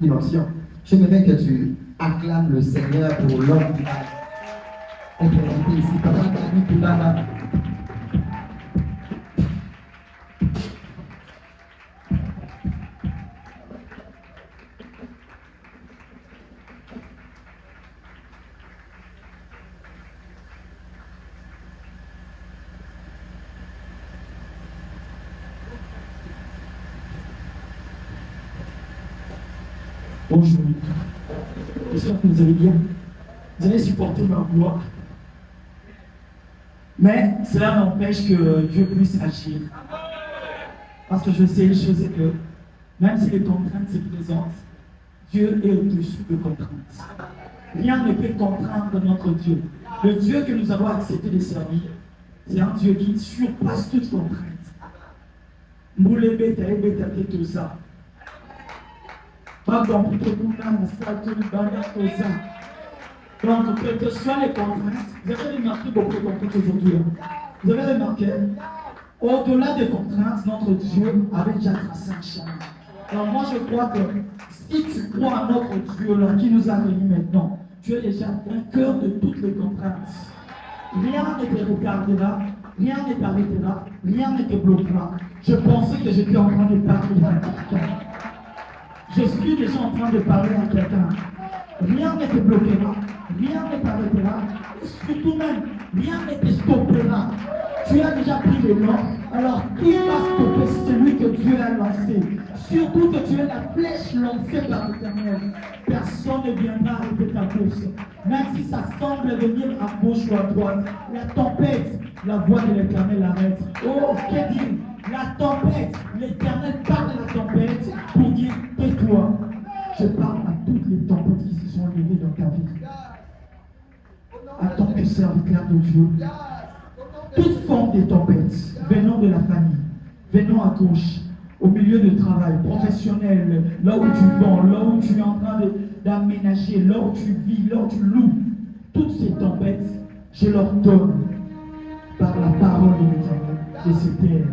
dimension. J'aimerais que tu acclames le Seigneur pour l'homme qui va implémenter ici. Papa, David, tout là. Bonjour. J'espère que vous allez bien. Vous allez supporter ma voix. Mais cela n'empêche que Dieu puisse agir. Parce que je sais une chose, c'est que même si les contraintes se présentent, Dieu est au-dessus des contraintes. Rien ne peut contraindre notre Dieu. Le Dieu que nous avons accepté de servir, c'est un Dieu qui surpasse toute contrainte. Tout ça. Donc, quelles que soient les contraintes, vous avez remarqué beaucoup de contraintes aujourd'hui. Vous avez remarqué, au-delà des contraintes, notre Dieu avait déjà tracé un chemin. Alors moi, je crois que si tu crois à notre Dieu là, qui nous a réunis maintenant, tu es déjà vainqueur de toutes les contraintes. Rien ne te regardera, rien ne t'arrêtera, rien ne te bloquera. Je pensais que j'étais en train de parler à quelqu'un. Je suis déjà en train de parler à quelqu'un. Rien ne te bloquera, rien ne t'arrêtera, surtout même, rien ne te stoppera. Tu as déjà pris le nom, alors qui va stopper celui que Dieu a lancé? Surtout que tu es la flèche lancée par l'Éternel. Personne ne viendra arrêter ta course. Même si ça semble venir à gauche ou à droite, la tempête, la voix de l'Éternel arrête. Oh, qu'est-ce qu'il dit? La tempête, l'Éternel parle de la tempête pour dire tais-toi. Je parle à toutes les tempêtes qui se sont levées dans ta vie. En tant que serviteur de Dieu, toute forme de tempête venant de la famille, venant à gauche, au milieu de travail, professionnel, là où tu vends, là où tu es en train d'aménager, là où tu vis, là où tu loues, toutes ces tempêtes, je leur donne par la parole de l'Éternel de cette terre.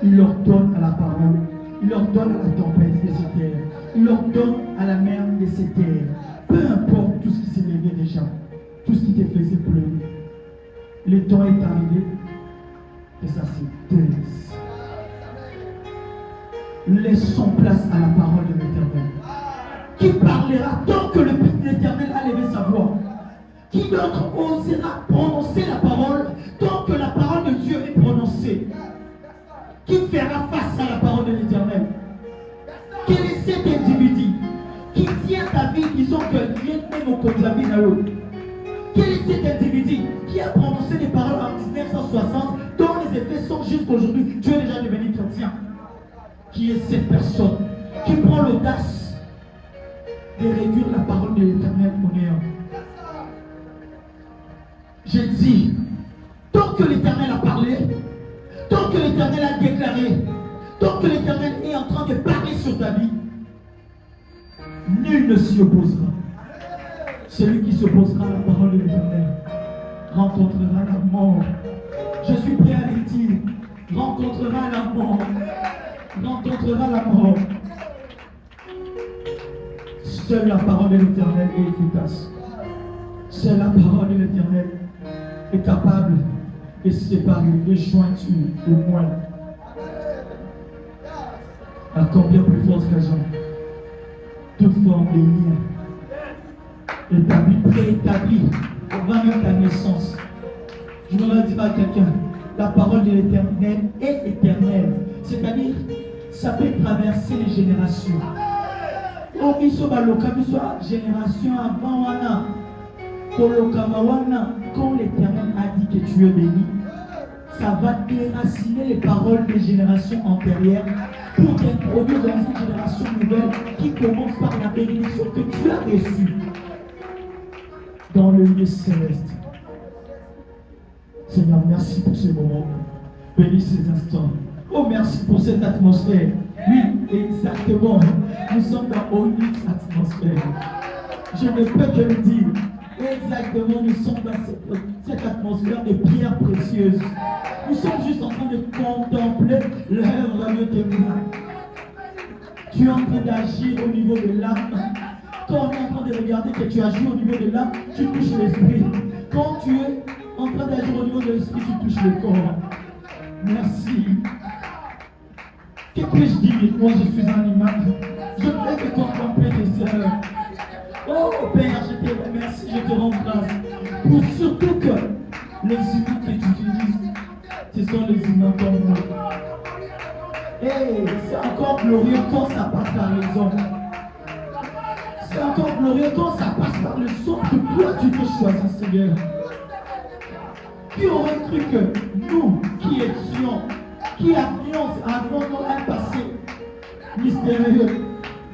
Il leur donne à la parole, il leur donne à la tempête de cette terre, il leur donne à la mer de cette terre. Peu importe tout ce qui s'est levé déjà, tout ce qui te faisait pleurer. Le temps est arrivé et ça se taise. Laissons place à la parole de l'Éternel. Qui parlera tant que l'Éternel a levé sa voix? Qui d'autre osera prononcer la parole tant que la parole de Dieu est prononcée? Qui fera face à la parole de l'Éternel? Quel est cet individu qui tient ta vie disant que rien n'est mon côté la vie à l'autre? Quel est cet individu qui a prononcé des paroles en 1960 dont les effets sont jusqu'aujourd'hui? Tu es déjà devenu chrétien. Qui est cette personne qui prend l'audace de réduire la parole de l'Éternel au néant? Je dis, tant que l'Éternel a parlé, tant que l'Éternel a déclaré, tant que l'Éternel est en train de parler sur ta vie, nul ne s'y opposera. Celui qui s'opposera à la parole de l'Éternel rencontrera la mort. Je suis prêt à le dire, rencontrera la mort. Rencontrera la mort. Seule la parole de l'Éternel est efficace. Seule la parole de l'Éternel est capable de séparer les jointures de moi. À combien plus forte raison, toute forme de lien établi, préétabli avant même ta naissance. Je voudrais dire à quelqu'un, la parole de l'Éternel est éternelle. C'est-à-dire, ça peut traverser les générations. Quand l'Éternel a dit que tu es béni, ça va déraciner les paroles des générations antérieures pour t'introduire dans une génération nouvelle qui commence par la bénédiction que tu as reçue dans le lieu céleste. Seigneur, merci pour ce moment. Bénis ces instants. Oh, merci pour cette atmosphère. Oui, exactement. Nous sommes dans une atmosphère. Je ne peux que le dire. Exactement, nous sommes dans cette atmosphère de pierres précieuses. Nous sommes juste en train de contempler l'œuvre de Dieu. Tu es en train d'agir au niveau de l'âme. Quand on est en train de regarder que tu agis au niveau de l'âme, tu touches l'esprit. Quand tu es en train d'agir au niveau de l'esprit, tu touches le corps. Merci. Que puis-je dire? Moi, je suis un imam. Je veux que contempler tes œuvres. Oh Père, je te remercie, je te rends grâce. Pour surtout que les humains que tu utilises, ce sont les humains comme nous. Et c'est encore glorieux quand ça passe par les hommes. C'est encore glorieux quand ça passe par le sang que toi tu te choisis, Seigneur. Qui aurait cru que nous qui étions, qui avions un passé mystérieux,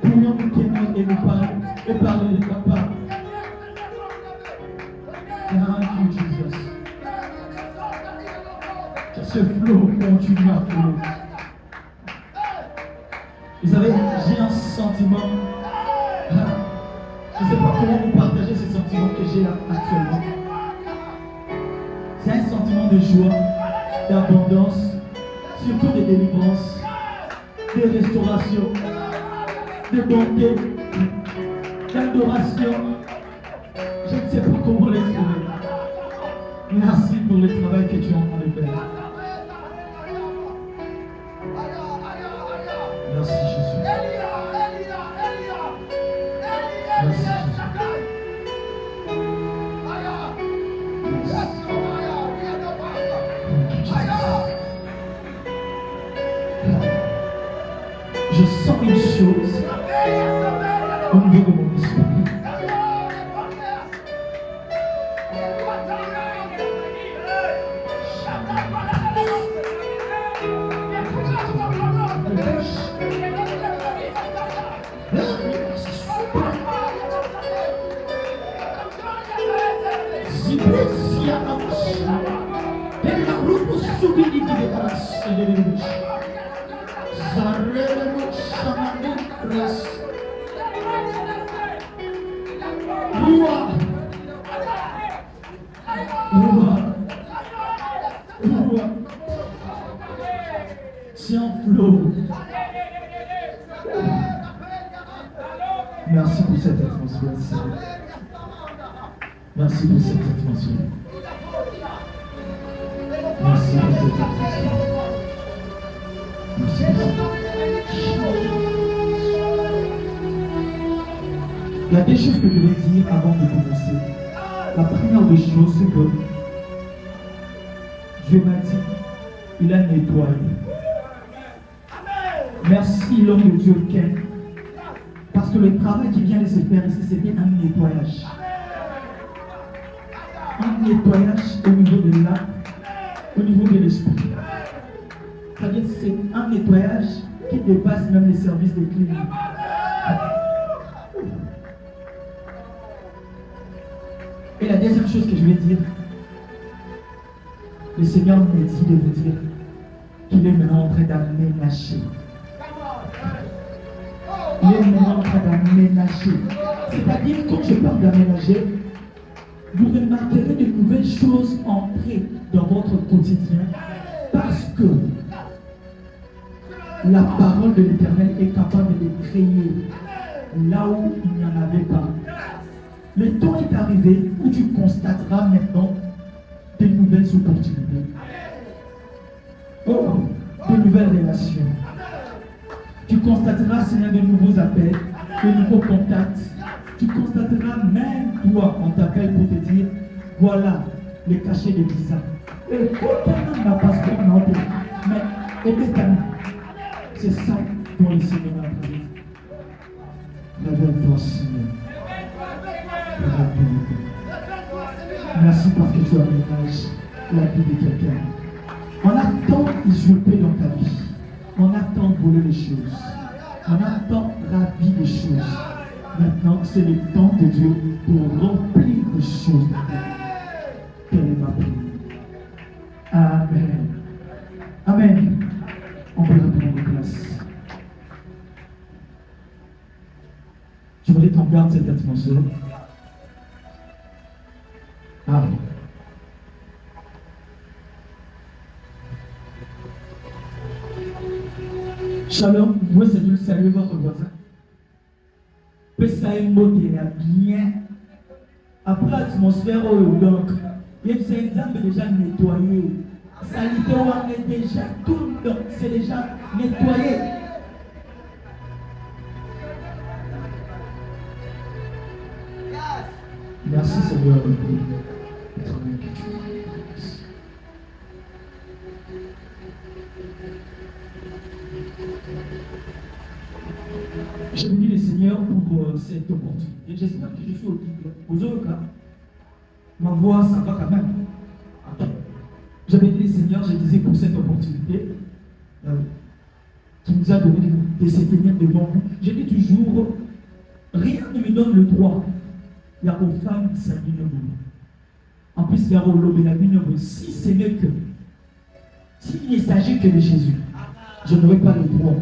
pourrions nous tenir et nous parler de ta part. Thank you, Jesus. Que ce flot continue à flot. Vous savez, j'ai un sentiment. Je ne sais pas comment vous partager ce sentiment que j'ai actuellement. C'est un sentiment de joie, d'abondance, surtout de délivrance, de restauration, de bonté, d'adoration. Je ne sais pas comment l'exprimer. Merci pour le travail que tu es en train de faire. Merci Jésus. Merci Jésus. Je sens une chose au niveau de mon esprit. C'est un flot. Merci pour cette atmosphère, Seigneur. Merci pour cette atmosphère. Merci pour cette atmosphère. Merci pour cette atmosphère. Il y a des choses que je vais dire avant de commencer. La première des choses, c'est que Dieu m'a dit, il a nettoyé. Merci l'homme de Dieu Ken. Parce que le travail qui vient de se faire ici, c'était un nettoyage. Un nettoyage au niveau de l'âme, au niveau de l'esprit. C'est-à-dire que c'est un nettoyage qui dépasse même les services des cliniques. Et la deuxième chose que je vais dire, le Seigneur me dit de vous dire qu'il est maintenant en train d'aménager. Il est maintenant en train d'aménager. C'est-à-dire, quand je parle d'aménager, vous remarquerez de nouvelles choses entrer dans votre quotidien parce que la parole de l'Éternel est capable de créer là où il n'y en avait pas. Le temps est arrivé où tu constateras maintenant de nouvelles opportunités. Oh, de nouvelles relations. Tu constateras, Seigneur, de nouveaux appels, de nouveaux contacts. Tu constateras même toi, on t'appelle pour te dire, voilà le cachet de visa. Et pourtant, n'a pas ce qu'on a appelé. Mais, c'est ça dont le Seigneur a appris. Révèle-toi, Seigneur. Merci parce que tu aménages la vie de quelqu'un. On attend d'usurper dans ta vie. On attend de voler les choses. On attend ravir les choses. Maintenant, c'est le temps de Dieu pour remplir les choses dans ta vie. Quelle est ma prière? Amen. Amen. On peut reprendre nos places. Je voudrais qu'on garde cette atmosphère. Amen. Shalom, vous pouvez c'est de saluer votre voisin. Ça est bien. Après l'atmosphère, donc, il y a des exemples déjà nettoyés. Salité, on est déjà tout, donc c'est déjà nettoyé. Merci Seigneur. Je bénis le Seigneur pour cette opportunité. J'espère que je suis audible. Aux autres cas, ma voix, ça va quand même. Okay. Je bénis le Seigneur, je disais, pour cette opportunité qui nous a donné de se tenir devant vous. Je dis toujours, rien ne me donne le droit. Il y a aux femmes qui s'habillent le monde. En plus, il y a aux lobes la vie, si ce n'est que, s'il ne s'agit que de Jésus, je n'aurai pas le droit.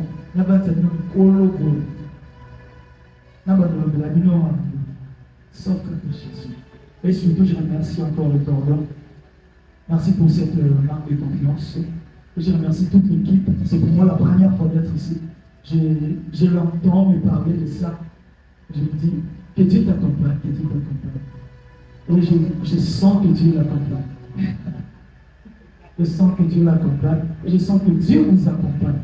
Sauf que Jésus. Et surtout, je remercie encore le Cordon. Merci pour cette marque de confiance. Et je remercie toute l'équipe. C'est pour moi la première fois d'être ici. Je l'entends me parler de ça. Je me dis, que Dieu t'accompagne, que Dieu t'accompagne. Et je sens que Dieu l'accompagne. Je sens que Dieu l'accompagne. Et je sens que Dieu vous accompagne.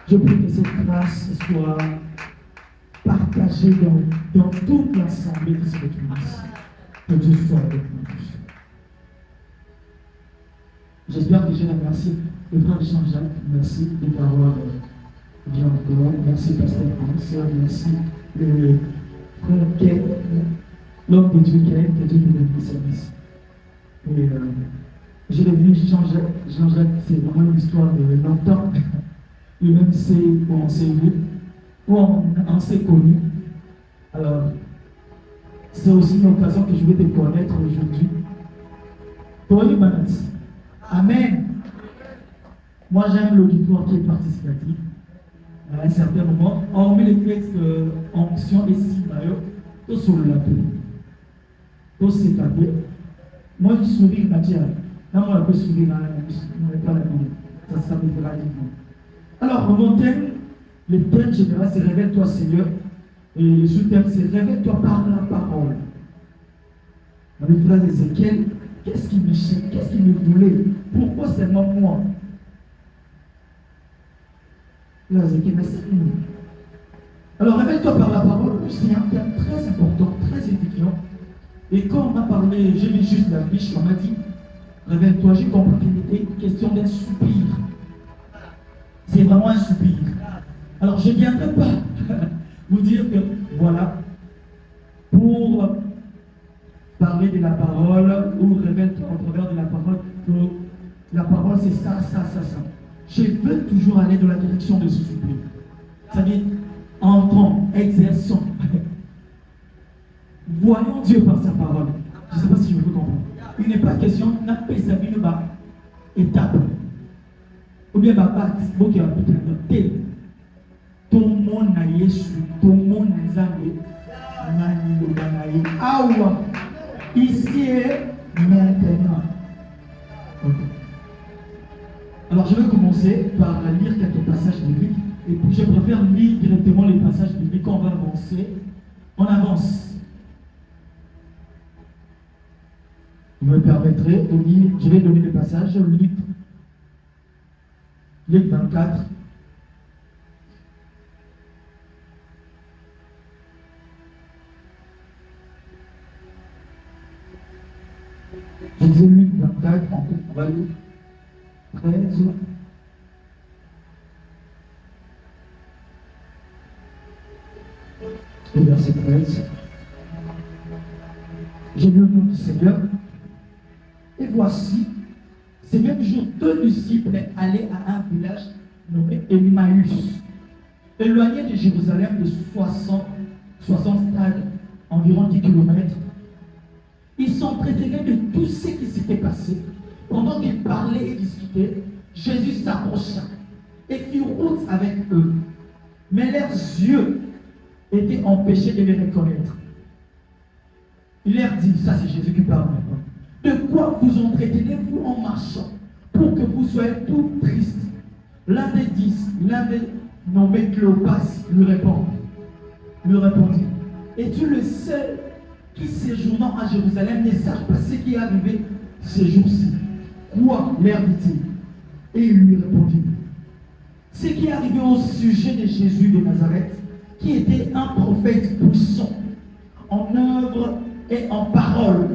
Je prie que cette grâce soit partagée dans toute l'assemblée de cette église. Que Dieu soit avec nous. J'espère que je remercie le frère Jean-Jacques. Merci de m'avoir bien encore. Merci Pasteur Hans. Merci le frère Ken, l'homme de Dieu Ken, que Dieu nous donne le service. Et je l'ai vu, Jean-Jacques, c'est vraiment une histoire de longtemps. Lui-même sait où on s'est vu, où on s'est connu. Alors, c'est aussi une occasion que je vais te connaître aujourd'hui. Toi, Amen. Moi, j'aime l'auditoire qui est participatif. À un certain moment, hormis les textes onction et simayo, tout sur la paix. Tout c'est la paix. Moi, je souris, Mathieu. Non, moi, je peux sourire, pas la vie. Ça me fera du bien. Alors, mon thème, le thème général, c'est révèle-toi, Seigneur. Et le sous-thème, c'est révèle-toi par la parole. Dans le frère d'Ézéchiel, qu'est-ce qui me cherche? Qu'est-ce qui me voulait? Pourquoi seulement moi? Là, Ézéchiel, mais c'est nous. Alors, révèle-toi par la parole, c'est un thème très important, très édifiant. Et quand on m'a parlé, j'ai vu juste la fiche, on m'a dit, révèle-toi, j'ai compris qu'il était une question d'un soupir. C'est vraiment un soupir. Alors, je ne viendrai pas vous dire que, voilà, pour parler de la parole, ou révèle-toi au travers de la parole, que la parole c'est ça, ça, ça, ça. Je veux toujours aller dans la direction de ce soupir. C'est-à-dire, entrons, exerçons. Voyons Dieu par sa parole. Je ne sais pas si je veux comprendre. Il n'est pas question n'a pas sa vie étape. Ou bien bat, qui a peut-être tout le monde n'a Yesu, tout le monde n'a Zambé, Awa, ici et maintenant. Okay. Alors je vais commencer par lire quelques passages bibliques. Et puis je préfère lire directement les passages bibliques. Quand on va avancer, on avance. Vous me permettrez de lire, je vais donner les passages, Luc 24. Je disais Luc 24, on va lire 13. Le verset 13. J'ai lu le nom du Seigneur. Et voici, ces mêmes jours, 2 disciples allaient à un village nommé Emmaüs, éloigné de Jérusalem de 60 stades, environ 10 km. Ils s'entretenaient de tout ce qui s'était passé. Pendant qu'ils parlaient et discutaient, Jésus s'approcha et fit route avec eux. Mais leurs yeux étaient empêchés de les reconnaître. Il leur dit, ça c'est Jésus qui parle maintenant. De quoi vous entretenez-vous en marchant pour que vous soyez tout tristes? L'un des nommé Cléopas, lui répondit, es-tu le seul qui séjournant à Jérusalem ne sache pas ce qui est arrivé ces jours-ci? Quoi, leur dit-il? Et il lui répondit, ce qui est arrivé au sujet de Jésus de Nazareth, qui était un prophète puissant en œuvre et en parole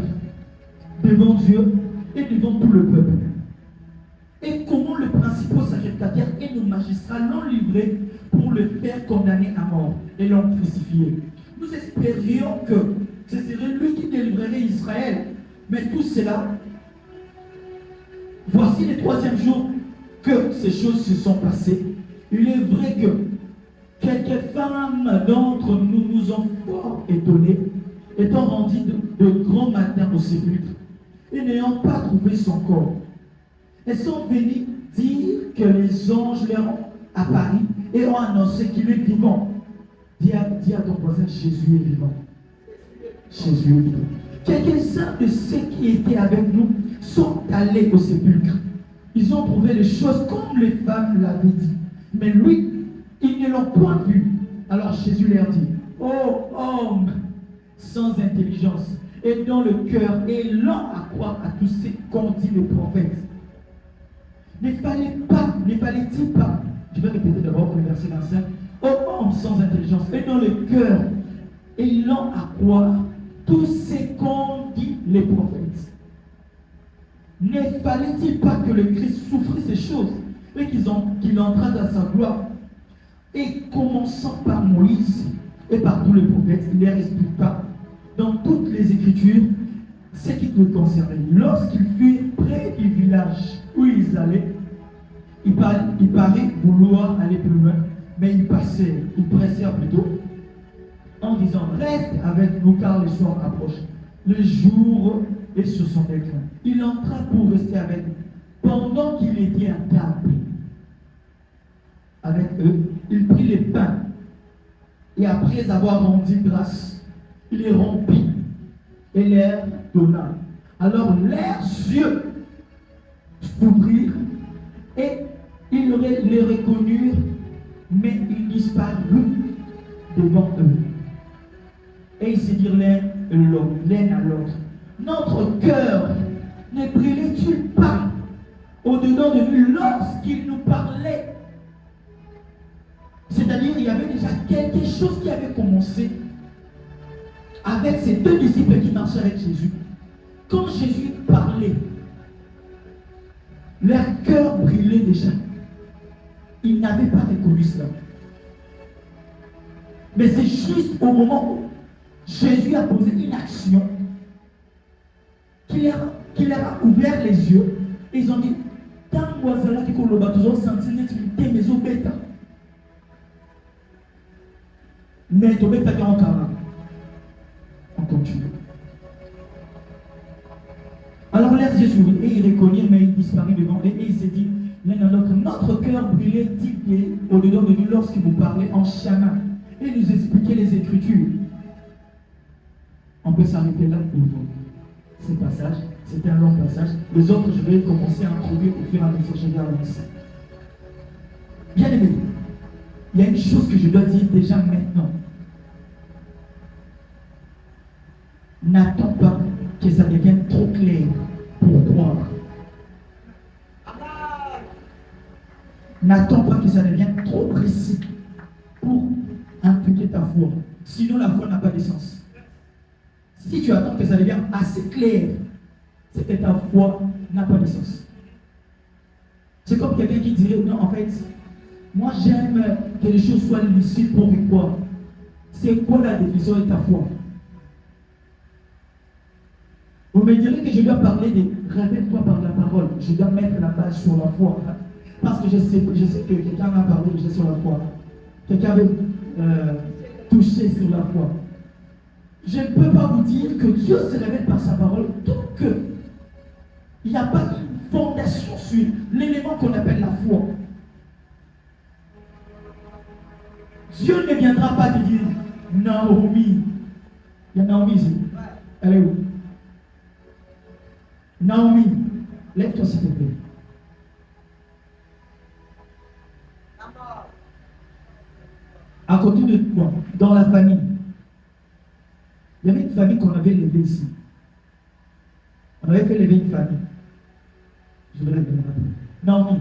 devant Dieu et devant tout le peuple. Et comment le principal sacrificateur et nos magistrats l'ont livré pour le faire condamner à mort et l'ont crucifié. Nous espérions que ce serait lui qui délivrerait Israël. Mais tout cela, voici le troisième jour que ces choses se sont passées. Il est vrai que quelques femmes d'entre nous nous ont fort étonnés, étant rendues de grand matin au sépulcre et n'ayant pas trouvé son corps. Elles sont venues dire que les anges leur ont apparu et ont annoncé qu'il est vivant. Dis à ton voisin, Jésus est vivant. Jésus est vivant. Quelques-uns de ceux qui étaient avec nous sont allés au sépulcre. Ils ont trouvé les choses comme les femmes l'avaient dit. Mais lui, ils ne l'ont point vu. Alors Jésus leur dit, ô homme sans intelligence et dont le cœur est lent à croire à tout ce qu'ont dit les prophètes. Ne fallait-il pas, je vais répéter d'abord le verset 25, ô homme sans intelligence et dont le cœur est lent à croire tout ce qu'ont dit les prophètes. Ne fallait-il pas que le Christ souffrit ces choses et qu'il entra dans sa gloire? Et commençant par Moïse et par tous les prophètes, il leur expliqua dans toutes les Écritures ce qui le concernait. Lorsqu'ils furent près du village où ils allaient, il paraît vouloir aller plus loin, mais ils pressèrent plutôt en disant, reste avec nous car le soir approche. Le jour est sur son déclin. Il entra pour rester avec eux. Pendant qu'il était à table avec eux, il prit les pains et après avoir rendu grâce, il les rompit et leur donna. Alors leurs yeux s'ouvrirent et ils les reconnurent, mais ils disparurent devant eux. Et ils se dirent l'un à l'autre, notre cœur ne brûlait-il pas au-dedans de nous lorsqu'il nous parlait? C'est-à-dire, il y avait déjà quelque chose qui avait commencé avec ces deux disciples qui marchaient avec Jésus. Quand Jésus parlait, leur cœur brûlait déjà. Ils n'avaient pas reconnu cela. Mais c'est juste au moment où Jésus a posé une action qui leur a ouvert les yeux. Et ils ont dit, tant que qui ont senti une maison bêta. Mais tu vas faire en caractère. On continue. Alors leurs yeux s'ouvrirent et ils reconnurent, mais ils disparurent devant eux. Et il s'est dit, l'un à l'autre, notre cœur brûlait-il au-dedans de nous lorsqu'il vous parlait en chaman et nous expliquait les Écritures. On peut s'arrêter là pour ce passage. C'était un long passage. Les autres, je vais commencer à introduire au fur et à mesure que je vais avancer. Bien aimé, il y a une chose que je dois dire déjà maintenant. N'attends pas que ça devienne trop clair pour croire. N'attends pas que ça devienne trop précis pour impliquer ta foi. Sinon, la foi n'a pas de sens. Si tu attends que ça devienne assez clair, c'est que ta foi n'a pas de sens. C'est comme quelqu'un qui dirait, non, en fait, moi j'aime que les choses soient licites pour y croire. C'est quoi la définition de ta foi? Vous me direz que je dois parler de révèle-toi par la parole. Je dois mettre la base sur la foi. Parce que je sais que quelqu'un m'a parlé déjà sur la foi. Quelqu'un avait touché sur la foi. Je ne peux pas vous dire que Dieu se révèle par sa parole tant que il n'y a pas de fondation sur l'élément qu'on appelle la foi. Dieu ne viendra pas te dire Naomi. Il y a Naomi ici. Elle est où? Naomi, lève-toi s'il te plaît. À côté de toi, dans la famille. Il y avait une famille qu'on avait levée ici. On avait fait lever une famille. Je vais la donner après. Non.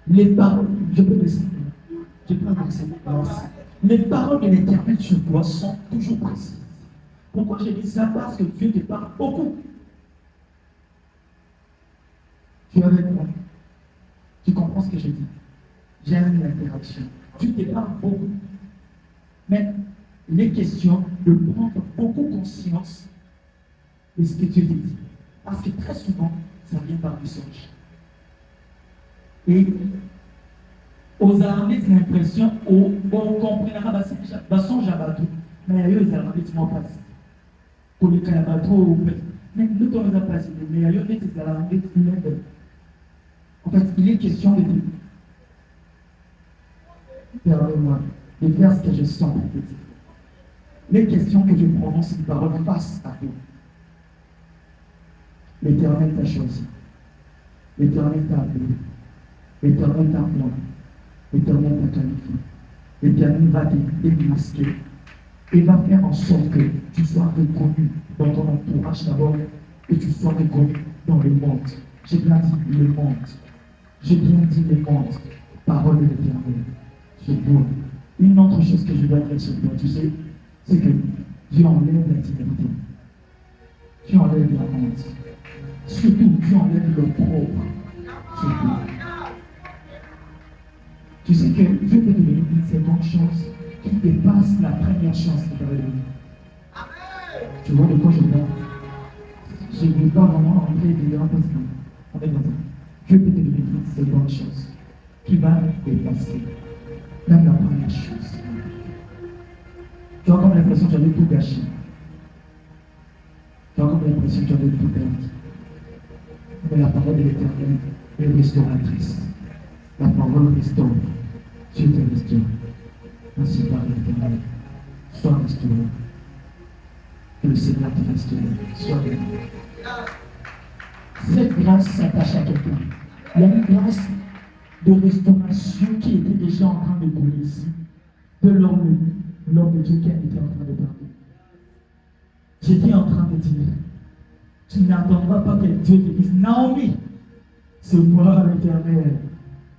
Les paroles, je peux le citer. Je peux le citer. Les paroles de l'Éternel sur toi sont toujours précises. Pourquoi je dis ça? Parce que Dieu te parle beaucoup. Tu es avec moi. Tu comprends ce que je dis? J'aime l'interaction. Tu te parles beaucoup. Mais il est question de prendre beaucoup conscience de ce que Dieu te dit. Parce que très souvent, ça vient par du songe. Et aux armées, c'est l'impression, on comprendra, songe à bateau. Mais il y a des armées qui m'ont passé. Pour les cas bateau, mais nous, on a passé. Mais il y a des armées qui m'ont passé. En fait, il est question de dire, permets-moi de faire ce que je sens pour te dire. Les questions que je prononce, une parole face à toi. L'Éternel t'a choisi. L'Éternel t'a appelé. L'Éternel t'a appelé. L'Éternel t'a qualifié. L'Éternel va te démasquer et va faire en sorte que tu sois reconnu dans ton entourage d'abord et tu sois reconnu dans le monde. J'ai bien dit le monde. J'ai bien dit le monde. Parole de l'Éternel. Sur toi. Une autre chose que je dois dire sur toi, tu sais, c'est que Dieu enlève l'intimité. Dieu enlève la honte. Surtout, Dieu enlève le propre. Surtout. Tu sais que Dieu peut te donner une seconde chance qui dépasse la première chance qu'il t'avait donnée. Tu vois de quoi je parle? Je ne veux pas vraiment entrer dedans parce qu'on est dans ça. Dieu peut te donner une seconde chance qui va dépasser même la première chose. Tu as comme l'impression que j'avais tout gâché. Tu as comme l'impression que j'avais tout perdu. Mais la parole de l'Éternel est restauratrice. La parole restaure. Dieu te restaure. Ainsi par l'Éternel. Sois restauré. Que le Seigneur te restaure. Sois restauré. Cette grâce s'attache à quelqu'un. Il y a une grâce de restauration qui était déjà en train de couler ici. De l'homme de Dieu qui était en train de parler. J'étais en train de dire, tu n'attendras pas que Dieu te dise, Naomi, c'est moi l'Éternel,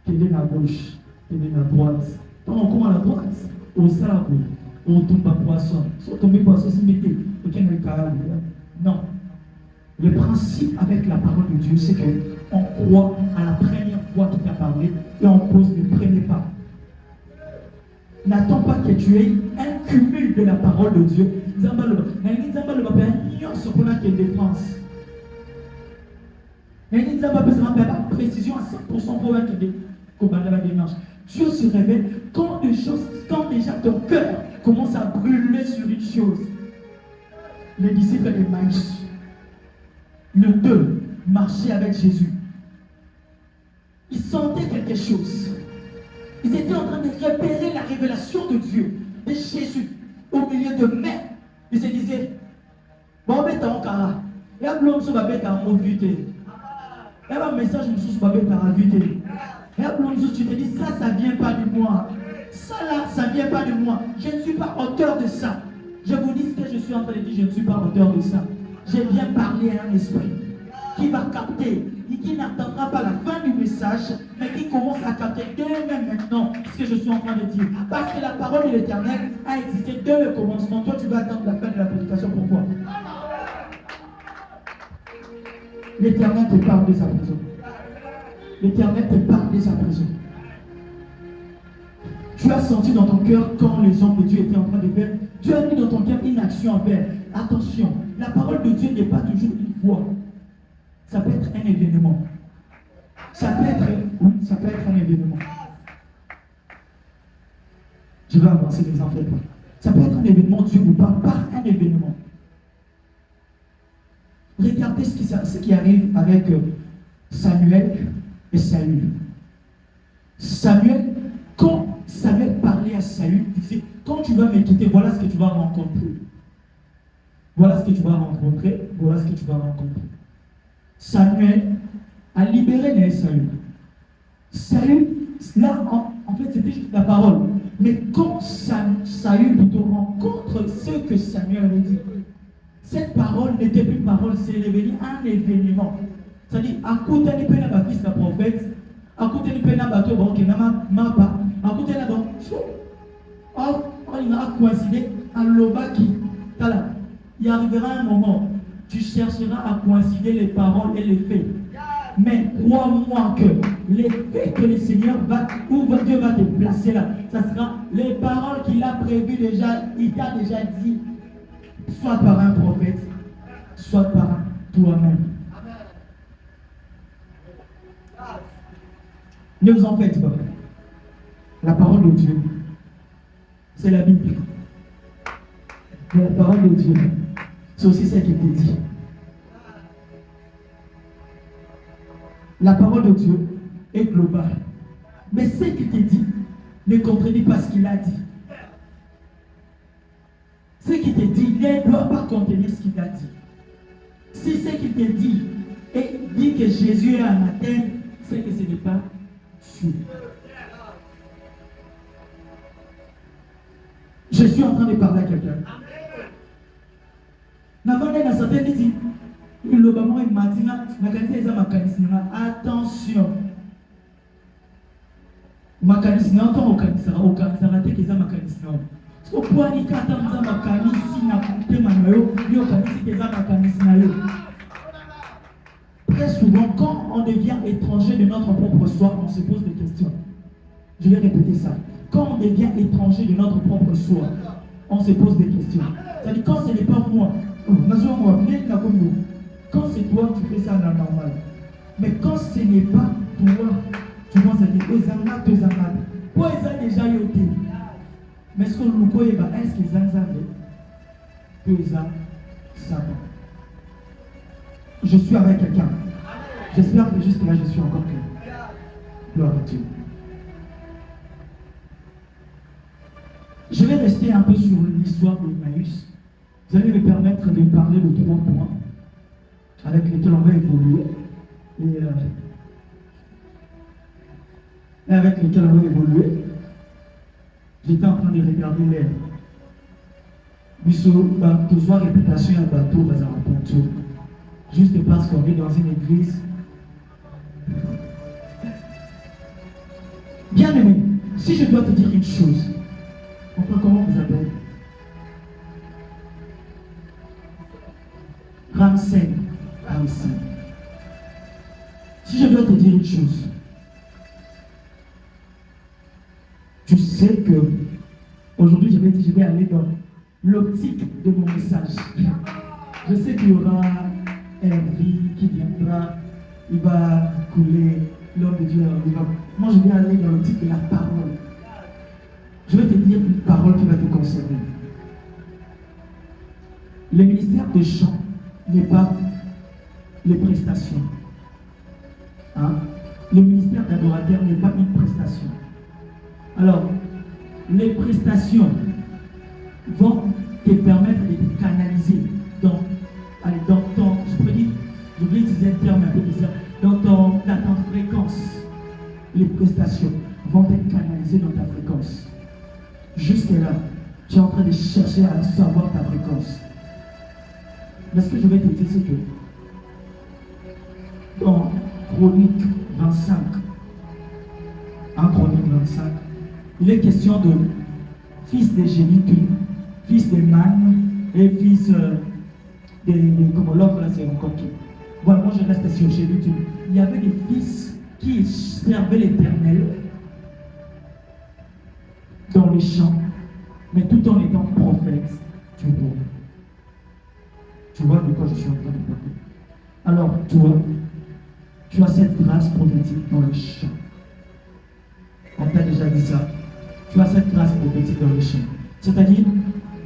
qui est à gauche, qui est à droite. Quand on commence à la droite, au sable, on tombe à poisson. Si on tombe à poisson, c'est mété. Non. Le principe avec la parole de Dieu, c'est qu'on croit à la première fois qu'il t'a parlé et on pose le premier pas. N'attends pas que tu aies un cumul de la parole de Dieu. Précision à 100% pour la démarche. Dieu se révèle quand déjà ton cœur commence à brûler sur une chose. Les disciples de Maïs, le 2, marchaient avec Jésus. Ils sentaient quelque chose. Ils étaient en train de repérer la révélation de Dieu, de Jésus, au milieu de mer. Ils se disaient, bon, mais t'as un cara. Il y a un blond sur ma bête à mobilité. Il y a un message sur ma bête à vité. Il y a un blond sur tu te dis, ça ne vient pas de moi. Ça là, ça ne vient pas de moi. Je ne suis pas auteur de ça. Je vous dis ce que je suis en train de dire, je ne suis pas auteur de ça. Je viens parler à un esprit qui va capter et qui n'attendra pas la fin du message, mais qui commence à capter dès même maintenant ce que je suis en train de dire. Parce que la parole de l'Éternel a existé dès le commencement. Toi, tu vas attendre la fin de la prédication. Pourquoi? L'Éternel te parle de sa prison. L'Éternel te parle de sa prison. Tu as senti dans ton cœur quand les hommes de Dieu étaient en train de faire. Dieu a mis dans ton cœur une action à faire. Attention, la parole de Dieu n'est pas toujours une voix. Ça peut être un événement. Ça peut être un événement. Je vais avancer les enfants. Ça peut être un événement, Dieu vous parle par un événement. Regardez ce qui arrive avec Samuel et Saül. Quand Samuel parlait à Saül, il disait, quand tu vas me quitter, voilà ce que tu vas rencontrer. Voilà ce que tu vas rencontrer, voilà ce que tu vas rencontrer. Samuel a libéré Saül. Saül là, en fait, c'était juste la parole. Mais quand Saül plutôt rencontre ce que Samuel avait dit, cette parole n'était plus parole, c'est devenu un événement. C'est-à-dire, à côté de la fils de prophète, à côté de la bateau, à côté de la donc, il a coïncidé à l'obaki. Il arrivera un moment, tu chercheras à coïncider les paroles et les faits. Mais crois-moi que les faits que le Seigneur va, où Dieu va te placer là, ça sera les paroles qu'il a prévues déjà, il t'a déjà dit, soit par un prophète, soit par toi-même. Ne vous en faites pas. La parole de Dieu, c'est la Bible. Mais la parole de Dieu, c'est aussi celle qui te dit. La parole de Dieu est globale. Mais ce qu'il te dit ne contredit pas ce qu'il a dit. Ce qu'il te dit ne doit pas contenir ce qu'il a dit. Si ce qu'il te dit et dit que Jésus est anathème, c'est que ce n'est pas sûr. Je suis en train de parler à quelqu'un. Attention. Très souvent, quand on devient étranger de notre propre soi, on se pose des questions. Je vais répéter ça. Quand on devient étranger de notre propre soi, on se pose des questions. C'est-à-dire, quand ce n'est pas moi, quand c'est toi, tu fais ça normal. Mais quand ce n'est pas toi, tu penses à dire, quoi ils ont déjà yoté. Mais ce que nous connaissons, est-ce qu'ils ont ça? Je suis avec quelqu'un. J'espère que jusque là, je suis encore clair. Gloire à Dieu. Je vais rester un peu sur l'histoire d'Emmaüs. Vous allez me permettre de parler de 3 points avec lesquels on va évoluer. Et avec lesquels on va évoluer. J'étais en train de regarder l'air. Toujours réputation à bateau, juste parce qu'on est dans une église. Bien aimé, si je dois te dire une chose, enfin, comment vous appelez? Ramsey. Si je dois te dire une chose, tu sais que aujourd'hui je vais aller dans l'optique de mon message. Je sais qu'il y aura Hervé qui viendra, il va couler l'homme de Dieu. Moi je vais aller dans l'optique de la parole. Je vais te dire une parole qui va te concerner. Le ministère de chant n'est pas les prestations. Le ministère d'adorateur n'est pas une prestation. Alors, les prestations vont te permettre de te canaliser dans ton, je vais utiliser un terme un peu bizarre, dans ta fréquence. Les prestations vont être canalisées dans ta fréquence. Jusque-là, tu es en train de chercher à savoir ta fréquence. Mais ce que je vais te dire, c'est que dans Chronique 25, il est question de fils de Génitude, fils de Man et fils comment l'autre là c'est encore qui. Voilà, moi je reste sur Génitude. Il y avait des fils qui servaient l'Éternel dans les champs, mais tout en étant prophètes du roi. Tu vois de quoi je suis en train de parler. Alors toi, tu as cette grâce prophétique dans les champs. On t'a déjà dit ça. Tu as cette grâce prophétique dans les champs. C'est-à-dire,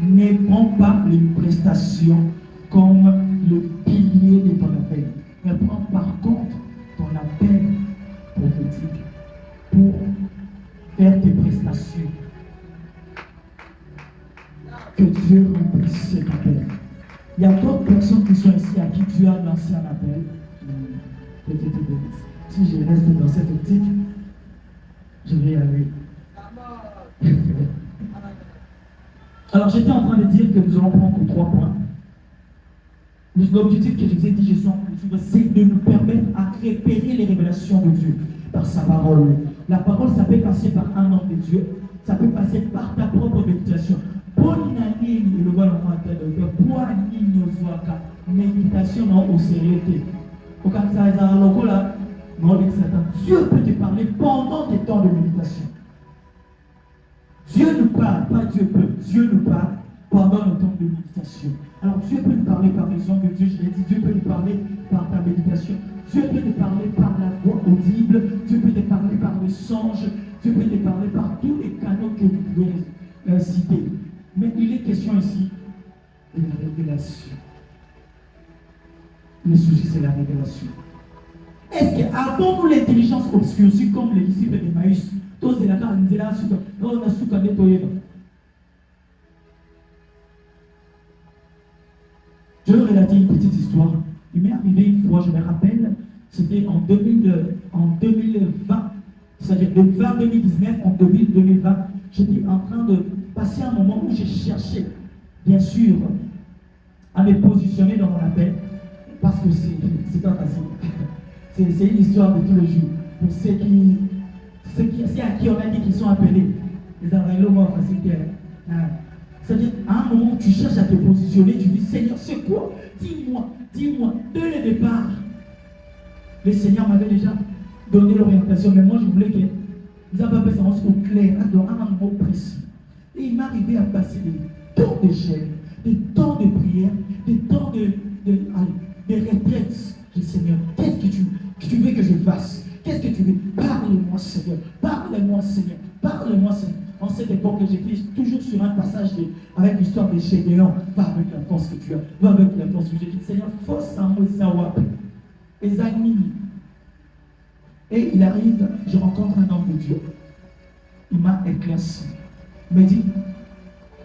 ne prends pas les prestations comme le pilier de ton appel. Mais prends par contre ton appel prophétique pour faire tes prestations. Que Dieu remplisse cet appel. Il y a d'autres personnes qui sont ici à qui Dieu a lancé un appel. Si je reste dans cette optique, Je vais y aller. Alors, j'étais en train de dire que nous allons prendre 3 points. L'objectif que je vous ai dit, Jésus, c'est de nous permettre à repérer les révélations de Dieu par sa parole. La parole, ça peut passer par un homme de Dieu, ça peut passer par ta propre méditation. Méditation non au sérieux. Dieu peut te parler pendant tes temps de méditation. Dieu nous parle, pas Dieu peut. Dieu nous parle pendant le temps de méditation. Alors Dieu peut nous parler par les ondes de Dieu, je l'ai dit, Dieu peut nous parler par ta méditation. Dieu peut te parler par la voix audible, Dieu peut te parler par le songe, Dieu peut te parler par tous les canaux que vous pouvez citer. Mais il est question ici de la révélation. Le souci, c'est la révélation. Est-ce qu'avons-nous l'intelligence obscurcie comme les disciples d'Emmaüs? Je vais relater une petite histoire. Il m'est arrivé une fois, je me rappelle, c'était en 2020, c'est-à-dire de 2019 en 2020, j'étais en train de passer un moment où j'ai cherché, bien sûr, à me positionner dans mon appel, parce que c'est pas facile. C'est une histoire de tous les jours. Pour ceux à qui on a dit qu'ils sont appelés, les envoyés moins facile. C'est-à-dire, à un moment où tu cherches à te positionner, tu dis, Seigneur, c'est quoi? Dis-moi, dès le départ. Le Seigneur m'avait déjà donné l'orientation, mais moi je voulais que nous avons fait ça au clair, dans un moment précis. Et il m'arrivait à passer des temps de jeûne, des temps de prière, des temps de retraite. Je dis, Seigneur, qu'est-ce que tu veux que je fasse? Qu'est-ce que tu veux? Parle-moi, Seigneur. Parle-moi, Seigneur. Parle-moi, Seigneur. En cette époque, j'étais toujours sur un passage avec l'histoire de Gédéon. Va avec la force que tu as. Va avec la force que j'ai dit. Seigneur, force à moi, Zawap. Les amis. Et il arrive, je rencontre un homme de Dieu. Il m'a éclairci. Il m'a dit,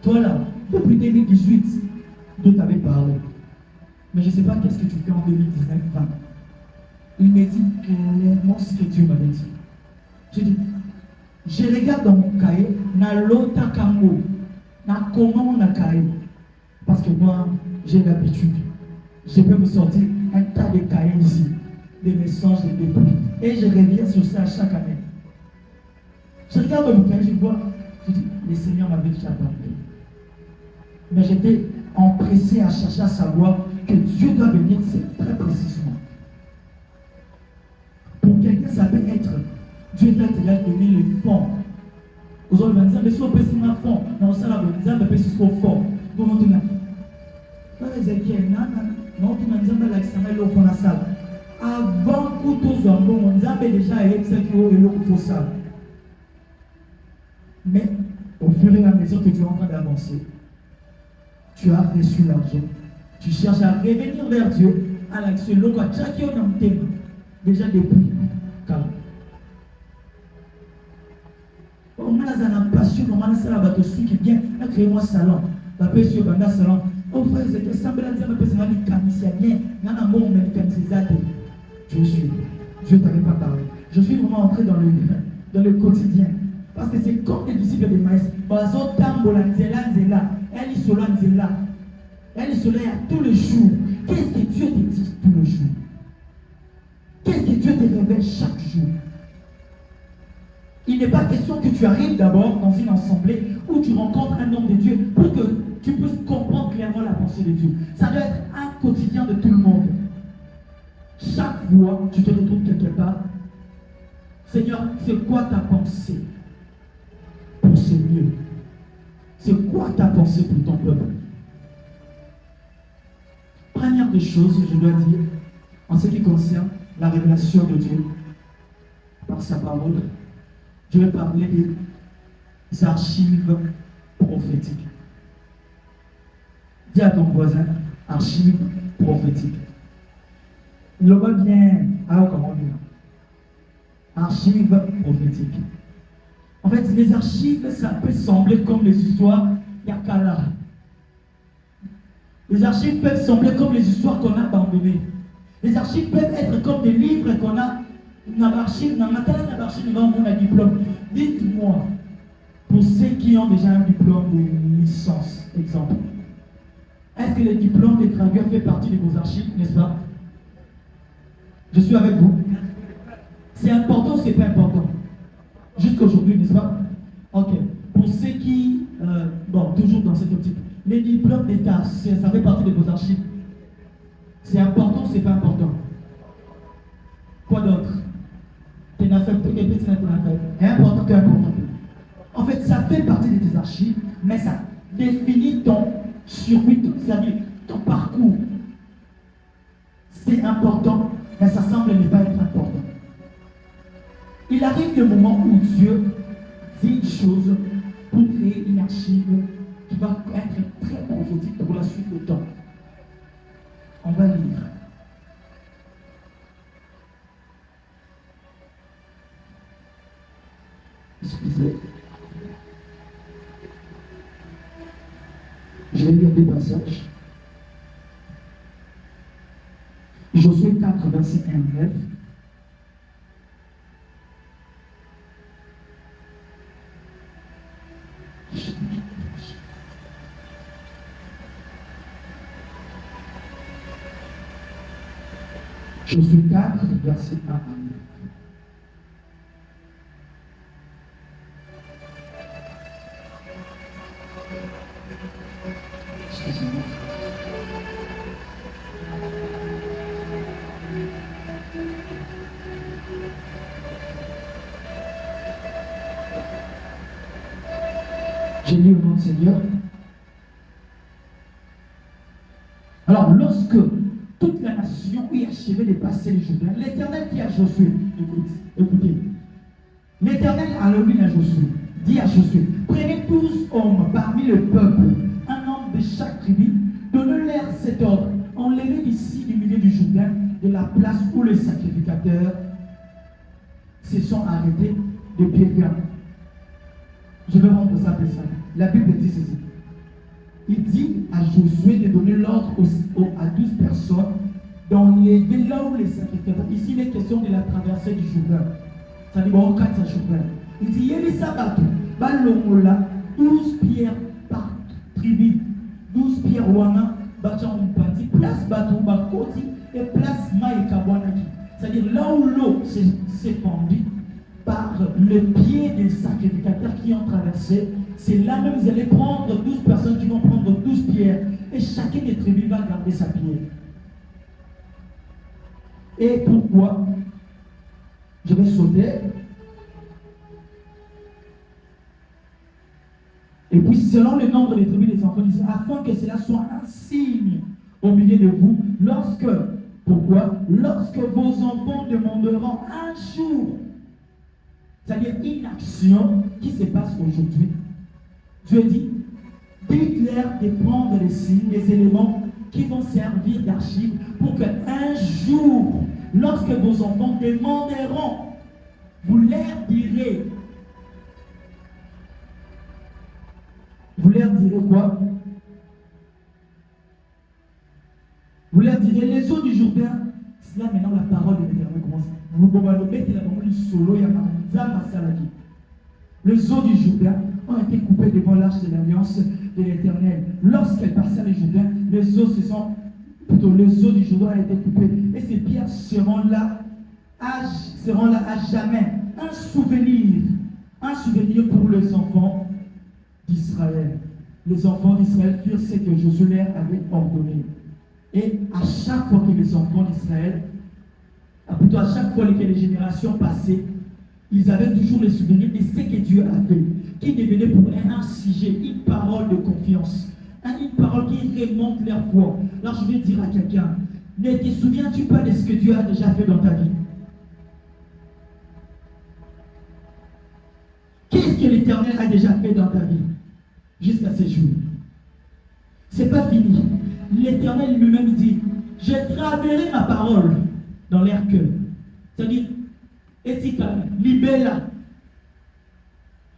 toi là, depuis 2018, Dieu t'avait parlé. Mais je ne sais pas qu'est-ce que tu fais en 2019-20. Il m'a dit clairement ce que Dieu m'avait dit. J'ai dit, je regarde dans mon cahier, na lota kango, na comment na cahier. Parce que moi, j'ai l'habitude. Je peux vous sortir un tas de cahiers ici, des messages de début. Et je reviens sur ça chaque année. Je regarde dans mon cahier, je vois, je dis, le Seigneur m'avait déjà parlé. Mais j'étais empressé à chercher à savoir que Dieu doit venir très précisément. Pour quelqu'un, ça peut être Dieu doit te donner le fond. Aujourd'hui, on va dire, mais si on peut se faire un fond, non, ça va dire, mais si on peut fort. Comment tu l'as? Quand Ézéchiel, non, tu m'as dit, mais l'examen est au fond de la salle. Avant que tout soit bon, on disait déjà, il y a l'eau salle. Mais au fur et à mesure que tu es en train d'avancer, tu as reçu l'argent. Tu cherches à revenir vers Dieu à l'action. L'eau, chaque jour, on a déjà depuis. Car on a une passion, on a une salle qui vient à créer un salon. La personne qui a un salon. Oh frère, c'est que ça me l'a dit, ma personne qui a mécanicien, il y a un bon mécanicien. Je suis. Dieu t'avait pas parlé. Je suis vraiment entré dans le quotidien. Parce que c'est comme les disciples de Maïs. Bazo tambola nzela nzela. Elle est sola nzela. Elle est sola tous les jours. Qu'est-ce que Dieu te dit tous les jours? Qu'est-ce que Dieu te révèle chaque jour? Il n'est pas question que tu arrives d'abord dans une assemblée où tu rencontres un homme de Dieu pour que tu puisses comprendre clairement la pensée de Dieu. Ça doit être un quotidien de tout le monde. Chaque fois, tu te retrouves quelque part. Seigneur, c'est quoi ta pensée pour ce lieu? C'est quoi ta pensée pour ton peuple? Première des choses, je dois dire, en ce qui concerne la révélation de Dieu par sa parole, je vais parler des archives prophétiques. Dis à ton voisin, archives prophétiques. Il va bien, comment dire? Archives prophétiques. En fait, les archives, ça peut sembler comme les histoires Yakala. Les archives peuvent sembler comme les histoires qu'on a abandonnées. Les archives peuvent être comme des livres qu'on a dans l'archive, dans la archive, dans mon diplôme. Dites-moi, pour ceux qui ont déjà un diplôme de licence, exemple, est-ce que le diplôme de gravure fait partie de vos archives, n'est-ce pas? Je suis avec vous. C'est important ou c'est pas important? Jusqu'aujourd'hui, n'est-ce pas? Ok. Pour ceux qui, bon, toujours dans cette optique, les diplômes d'État, ça fait partie de vos archives. C'est important ou c'est pas important? Quoi d'autre? C'est important, c'est important. En fait, ça fait partie de tes archives, mais ça définit ton survie, c'est-à-dire ton parcours. C'est important, mais ça semble ne pas être important. Il arrive le moment où Dieu dit une chose pour créer une archive qui va être très prophétique pour la suite du temps. On va lire. Excusez. Je vais lire des passages. Josué 4, verset 1 9. Josué 4, verset 1 à 9. Excusez-moi. J'ai lu au nom du Seigneur. Alors, lorsque toute la nation eut achevé de passer le Jourdain, l'Éternel dit à Josué, écoutez, l'Éternel alors dit à Josué, prenez 12 hommes parmi le peuple, un homme de chaque tribu, donnez-leur cet ordre, enlevez d'ici du milieu du Jourdain, de la place où les sacrificateurs se sont arrêtés de pied ferme. Je vais rendre ça plus simple. La Bible dit ceci. Il dit à Josué de donner l'ordre à 12 personnes d'enlever là où les sacrificateurs. Ici, il est question de la traversée du Jourdain. Ça dit, bon, 4 Jourdain. Il dit, il y a les sabbats, 12 pierres par tribu, 12 pierres wana, place bateau, bakoti, et place maïkawanaki. C'est-à-dire là où l'eau s'est fendue par le pied des sacrificateurs qui ont traversé, c'est là même vous allez prendre 12 personnes qui vont prendre 12 pierres et chacune des tribus va garder sa pierre. Et pourquoi? Je vais sauter. Et puis selon le nombre des tribus des enfants d'Israël, afin que cela soit un signe au milieu de vous, pourquoi? Lorsque vos enfants demanderont un jour, c'est-à-dire une action qui se passe aujourd'hui, Dieu dit, dites-leur de prendre les signes, les éléments qui vont servir d'archive pour qu'un jour, lorsque vos enfants demanderont, vous leur direz quoi? Vous leur direz les eaux du Jourdain. C'est là maintenant la parole de l'Éternel commence. Vous pouvez mettre la parole du solo, il y a les eaux du Jourdain ont été coupées devant l'arche de l'alliance de l'Éternel. Lorsqu'elle passait le Jourdain, les eaux du Jourdain ont été coupées. Et ces pierres seront là à jamais. Un souvenir pour les enfants d'Israël. Les enfants d'Israël firent ce que Josué leur avait ordonné. Et à chaque fois que les enfants d'Israël, plutôt à chaque fois que les générations passaient, ils avaient toujours le souvenir de ce que Dieu a fait, qui devenait pour eux un sujet, une parole de confiance, une parole qui remonte leur foi. Alors je vais dire à quelqu'un, ne te souviens-tu pas de ce que Dieu a déjà fait dans ta vie? Qu'est-ce que l'Éternel a déjà fait dans ta vie jusqu'à ce jour? C'est pas fini. L'Éternel lui-même dit, je traversé ma parole dans leur cœur. C'est-à-dire, Etika, libère-la.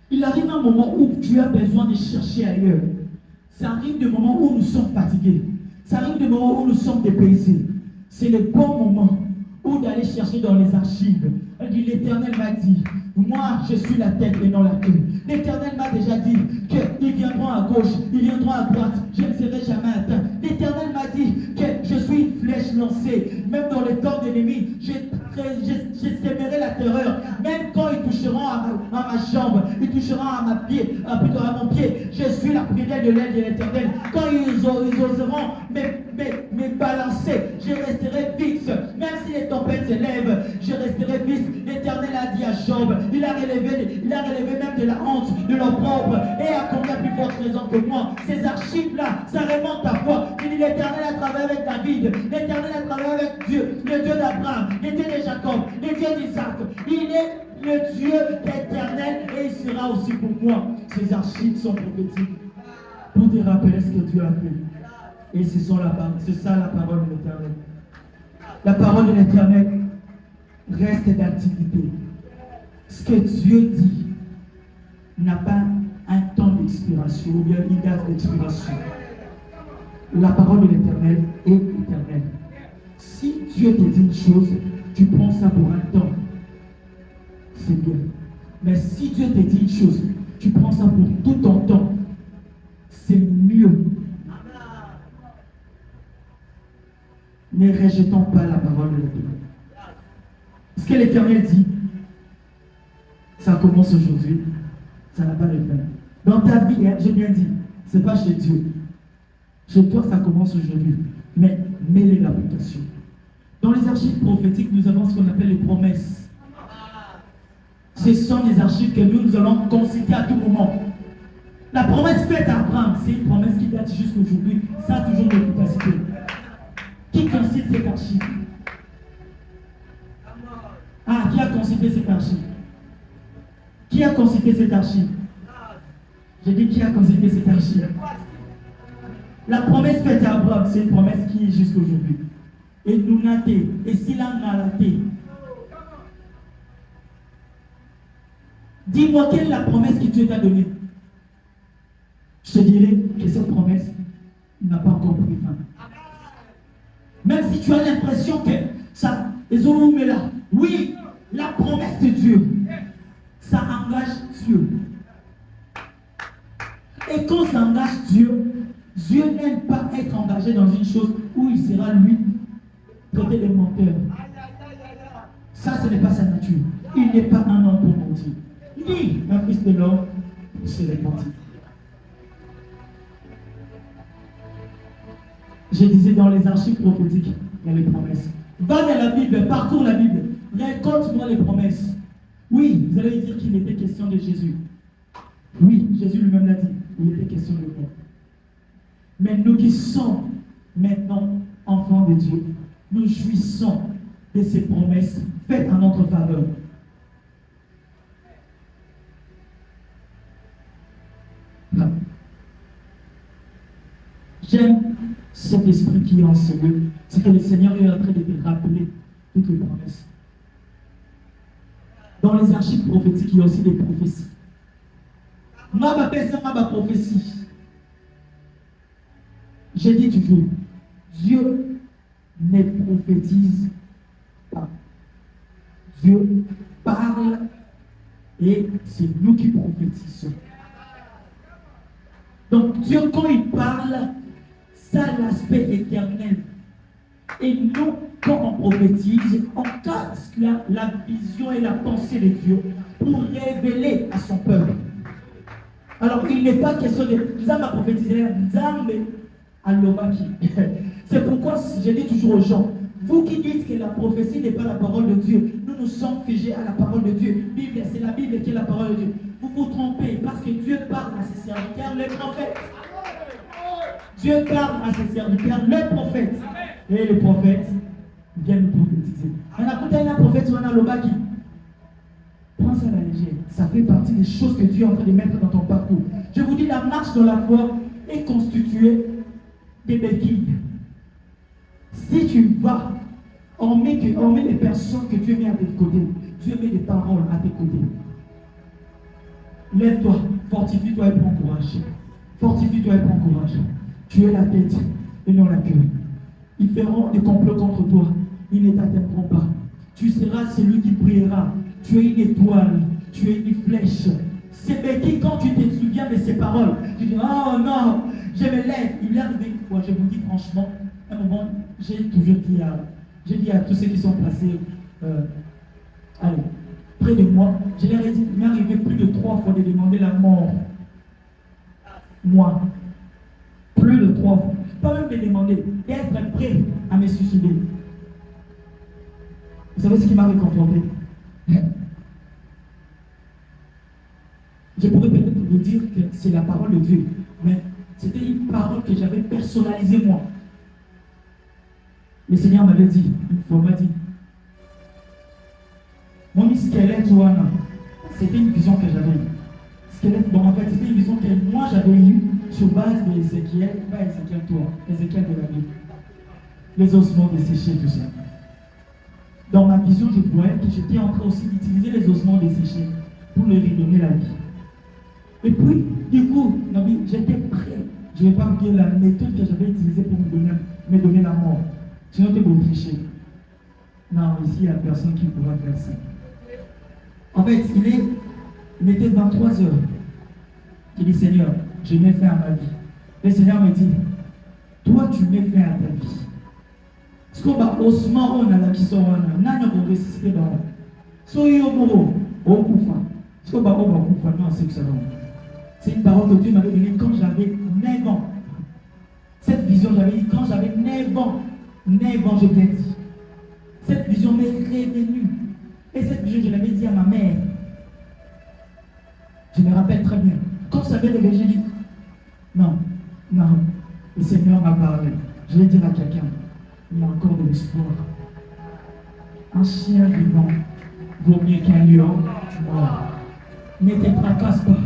Il arrive un moment où tu as besoin de chercher ailleurs. Ça arrive des moments où nous sommes fatigués. Ça arrive des moments où nous sommes dépaysés. C'est le bon moment ou d'aller chercher dans les archives. Elle dit, l'Éternel m'a dit, moi je suis la tête et non la queue. L'Éternel m'a déjà dit qu'ils viendront à gauche, ils viendront à droite, je ne serai jamais atteint. L'Éternel m'a dit que je suis une flèche lancée, même dans les temps d'ennemis, je sèmerai la terreur. Même quand ils toucheront à ma jambe, ils toucheront à plutôt à mon pied, je suis la prunelle de l'aile de l'Éternel. Quand ils oseront me balancer, je resterai fixe. Même si les tempêtes s'élèvent, je resterai fixe. L'Éternel a dit à Job, il a relevé même de la honte, de l'opprobre, et à combien plus forte raison que moi. Ces archives-là, ça remonte à foi. Il dit, l'Éternel a travaillé avec David, l'Éternel a travaillé avec Dieu, le Dieu d'Abraham, le Dieu de Jacob, le Dieu d'Isaac. Il est le Dieu éternel et il sera aussi pour moi. Ces archives sont prophétiques pour te rappeler ce que Dieu a fait. Et c'est ça la parole de l'Éternel. La parole de l'Éternel reste d'activité. Ce que Dieu dit n'a pas un temps d'expiration ou bien une date d'expiration. La parole de l'Éternel est éternelle. Si Dieu te dit une chose, tu prends ça pour un temps, c'est bien. Mais si Dieu te dit une chose, tu prends ça pour tout ton temps, c'est mieux. Ne rejetons pas la parole de l'Éternel. Ce que l'Éternel dit, ça commence aujourd'hui, ça n'a pas de fin. Dans ta vie, j'ai bien dit, ce n'est pas chez Dieu. Chez toi, ça commence aujourd'hui. Mais mêlez l'application. Dans les archives prophétiques, nous avons ce qu'on appelle les promesses. Ce sont des archives que nous allons consulter à tout moment. La promesse faite à Abraham, c'est une promesse qui date jusqu'à aujourd'hui. Ça a toujours de l'efficacité. Qui consulte cette archive? Ah, qui a consulté cette archive? Qui a consulté cette archive? J'ai dit qui a consulté cette archive? La promesse faite à Abraham, c'est une promesse qui est jusqu'à aujourd'hui. Et nous naté, et s'il a raté. Dis-moi quelle est la promesse que Dieu t'a donnée. Je te dirai que cette promesse n'a pas encore pris fin. Même si tu as l'impression que ça, là, oui, la promesse de Dieu, ça engage Dieu. Et quand ça engage Dieu, Dieu n'aime pas être engagé dans une chose où il sera lui traité de menteur. Ça, ce n'est pas sa nature. Il n'est pas un homme pour mentir, ni un fils de l'homme pour se repentir. Je disais dans les archives prophétiques, il y a les promesses. Va dans la Bible, parcours la Bible, raconte-moi les promesses. Oui, vous allez dire qu'il était question de Jésus. Oui, Jésus lui-même l'a dit, il était question de moi. Mais nous qui sommes maintenant enfants de Dieu, nous jouissons de ces promesses faites en notre faveur. J'aime cet esprit qui est en ce lieu, c'est que le Seigneur est en train de te rappeler toutes les promesses. Dans les archives prophétiques, il y a aussi des prophéties. Ma prophétie. J'ai dit toujours, Dieu ne prophétise pas. Dieu parle et c'est nous qui prophétisons. Donc Dieu, quand il parle, ça a l'aspect éternel. Et nous, quand on prophétise, on capte la vision et la pensée de Dieu pour révéler à son peuple. Alors il n'est pas question de Nzambe a prophétisé, Nzambe a l'obaki. C'est pourquoi je dis toujours aux gens, vous qui dites que la prophétie n'est pas la parole de Dieu, nous sommes figés à la parole de Dieu. Bible, c'est la Bible qui est la parole de Dieu. Vous vous trompez parce que Dieu parle à ses serviteurs, les prophètes. Dieu parle à ses serviteurs, les prophètes. Et les prophètes viennent nous prophétiser. On a écouté un prophète, on a l'obaki. Prends ça à la légère. Ça fait partie des choses que Dieu est en train de mettre dans ton parcours. Je vous dis, la marche dans la foi est constituée des béquilles. Si tu vas, on met les personnes que Dieu met à tes côtés. Dieu met des paroles à tes côtés. Lève-toi, fortifie-toi et prends courage. Fortifie-toi et prends courage. Tu es la tête et non la queue. Ils feront des complots contre toi. Ils ne t'atteindront pas. tu seras celui qui priera. Tu es une étoile, tu es une flèche. C'est Becky, quand tu te souviens de ces paroles, tu dis, oh non, je me lève. Il m'est arrivé une fois, je vous dis franchement, à un moment, j'ai dit à tous ceux qui sont placés, allez, près de moi, je leur ai dit, il m'est arrivé plus de 3 fois de demander la mort. Moi. Plus de 3 fois. Pas même de demander, d'être prêt à me suicider. Vous savez ce qui m'a réconforté? Je pourrais peut-être vous dire que c'est la parole de Dieu, mais c'était une parole que j'avais personnalisée moi. Le Seigneur m'avait dit, une fois, m'a dit, mon squelette, c'était une vision que j'avais eue. Squelette, bon, en fait, c'était une vision que moi j'avais eue sur base d'Ézéchiel, pas Ézéchiel, toi, Ézéchiel de la Bible. Les ossements desséchés, tout ça. Dans ma vision, je voyais que j'étais en train aussi d'utiliser les ossements desséchés pour leur redonner la vie. Et puis, du coup, j'étais prêt. Je ne vais pas vous dire la méthode que j'avais utilisée pour me donner la mort. Sinon, tu peux tricher. Non, ici, il n'y a personne qui pourra faire ça. En fait, il était 23 heures. Il dit, Seigneur, je mets fin à ma vie. Le Seigneur me dit, toi, tu mets fin à ta vie. Ce qu'on va osement, on a la qui sort, on a ressuscité dans la. Soyez au moro, au koufa. Ce qu'on va koufa, non, c'est que ça va. C'est une parole que Dieu m'avait donnée quand j'avais 9 ans. Cette vision, j'avais dit quand j'avais 9 ans. 9 ans, je l'ai dit. Cette vision m'est revenue. Et cette vision, je l'avais dit à ma mère. Je me rappelle très bien. Quand ça m'est réveillé, j'ai dit, non, le Seigneur m'a parlé. Je vais dire à quelqu'un, il y a encore de l'espoir. Un chien vivant vaut mieux qu'un lion mort. Ne te tracasse pas,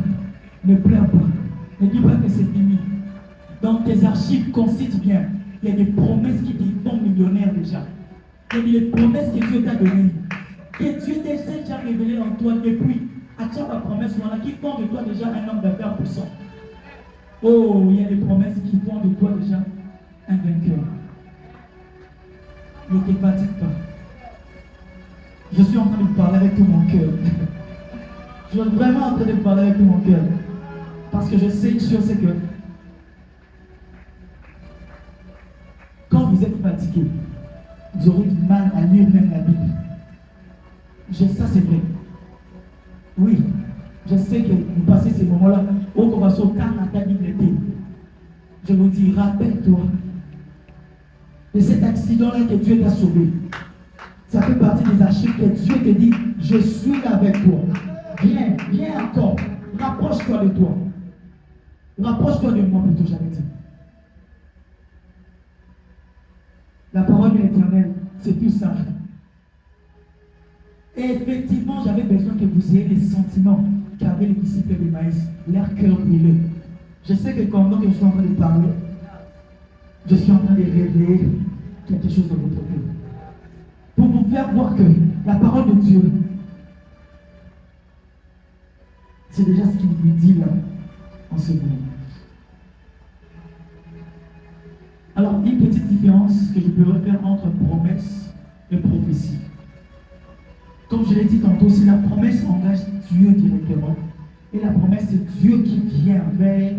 ne pleure pas, ne dis pas que c'est fini. Dans tes archives, consulte bien. Il y a des promesses qui te font millionnaire déjà. Il y a des promesses que Dieu t'a données. Que Dieu t'a déjà révélé en toi depuis. Attends la promesse voilà, qui font de toi déjà un homme d'affaires puissant. Oh, il y a des promesses qui font de toi déjà un vainqueur. Ne te fatigue pas. Je suis en train de parler avec tout mon cœur. Je suis vraiment en train de parler avec tout mon cœur. Parce que je sais une chose, c'est que quand vous êtes fatigué, vous aurez du mal à lire même la Bible. Ça, c'est vrai. Oui, je sais que vous passez ces moments-là où on va sauter à ta Bible était. Je vous dis, rappelle-toi de cet accident-là que Dieu t'a sauvé. Ça fait partie des archives que Dieu te dit, je suis avec toi. Viens encore. Rapproche-toi de toi. Rapproche-toi de moi plutôt, j'avais dit. La parole de l'Éternel, c'est tout ça. Et effectivement, j'avais besoin que vous ayez les sentiments qu'avaient les disciples de Maïs, leur cœur brûlé. Je sais que pendant que je suis en train de parler, je suis en train de révéler quelque chose dans votre cœur. Pour vous faire voir que la parole de Dieu, c'est déjà ce qu'il vous dit là, en ce moment. Alors, une petite différence que je peux faire entre promesse et prophétie. Comme je l'ai dit tantôt, si la promesse engage Dieu directement, et la promesse, c'est Dieu qui vient vers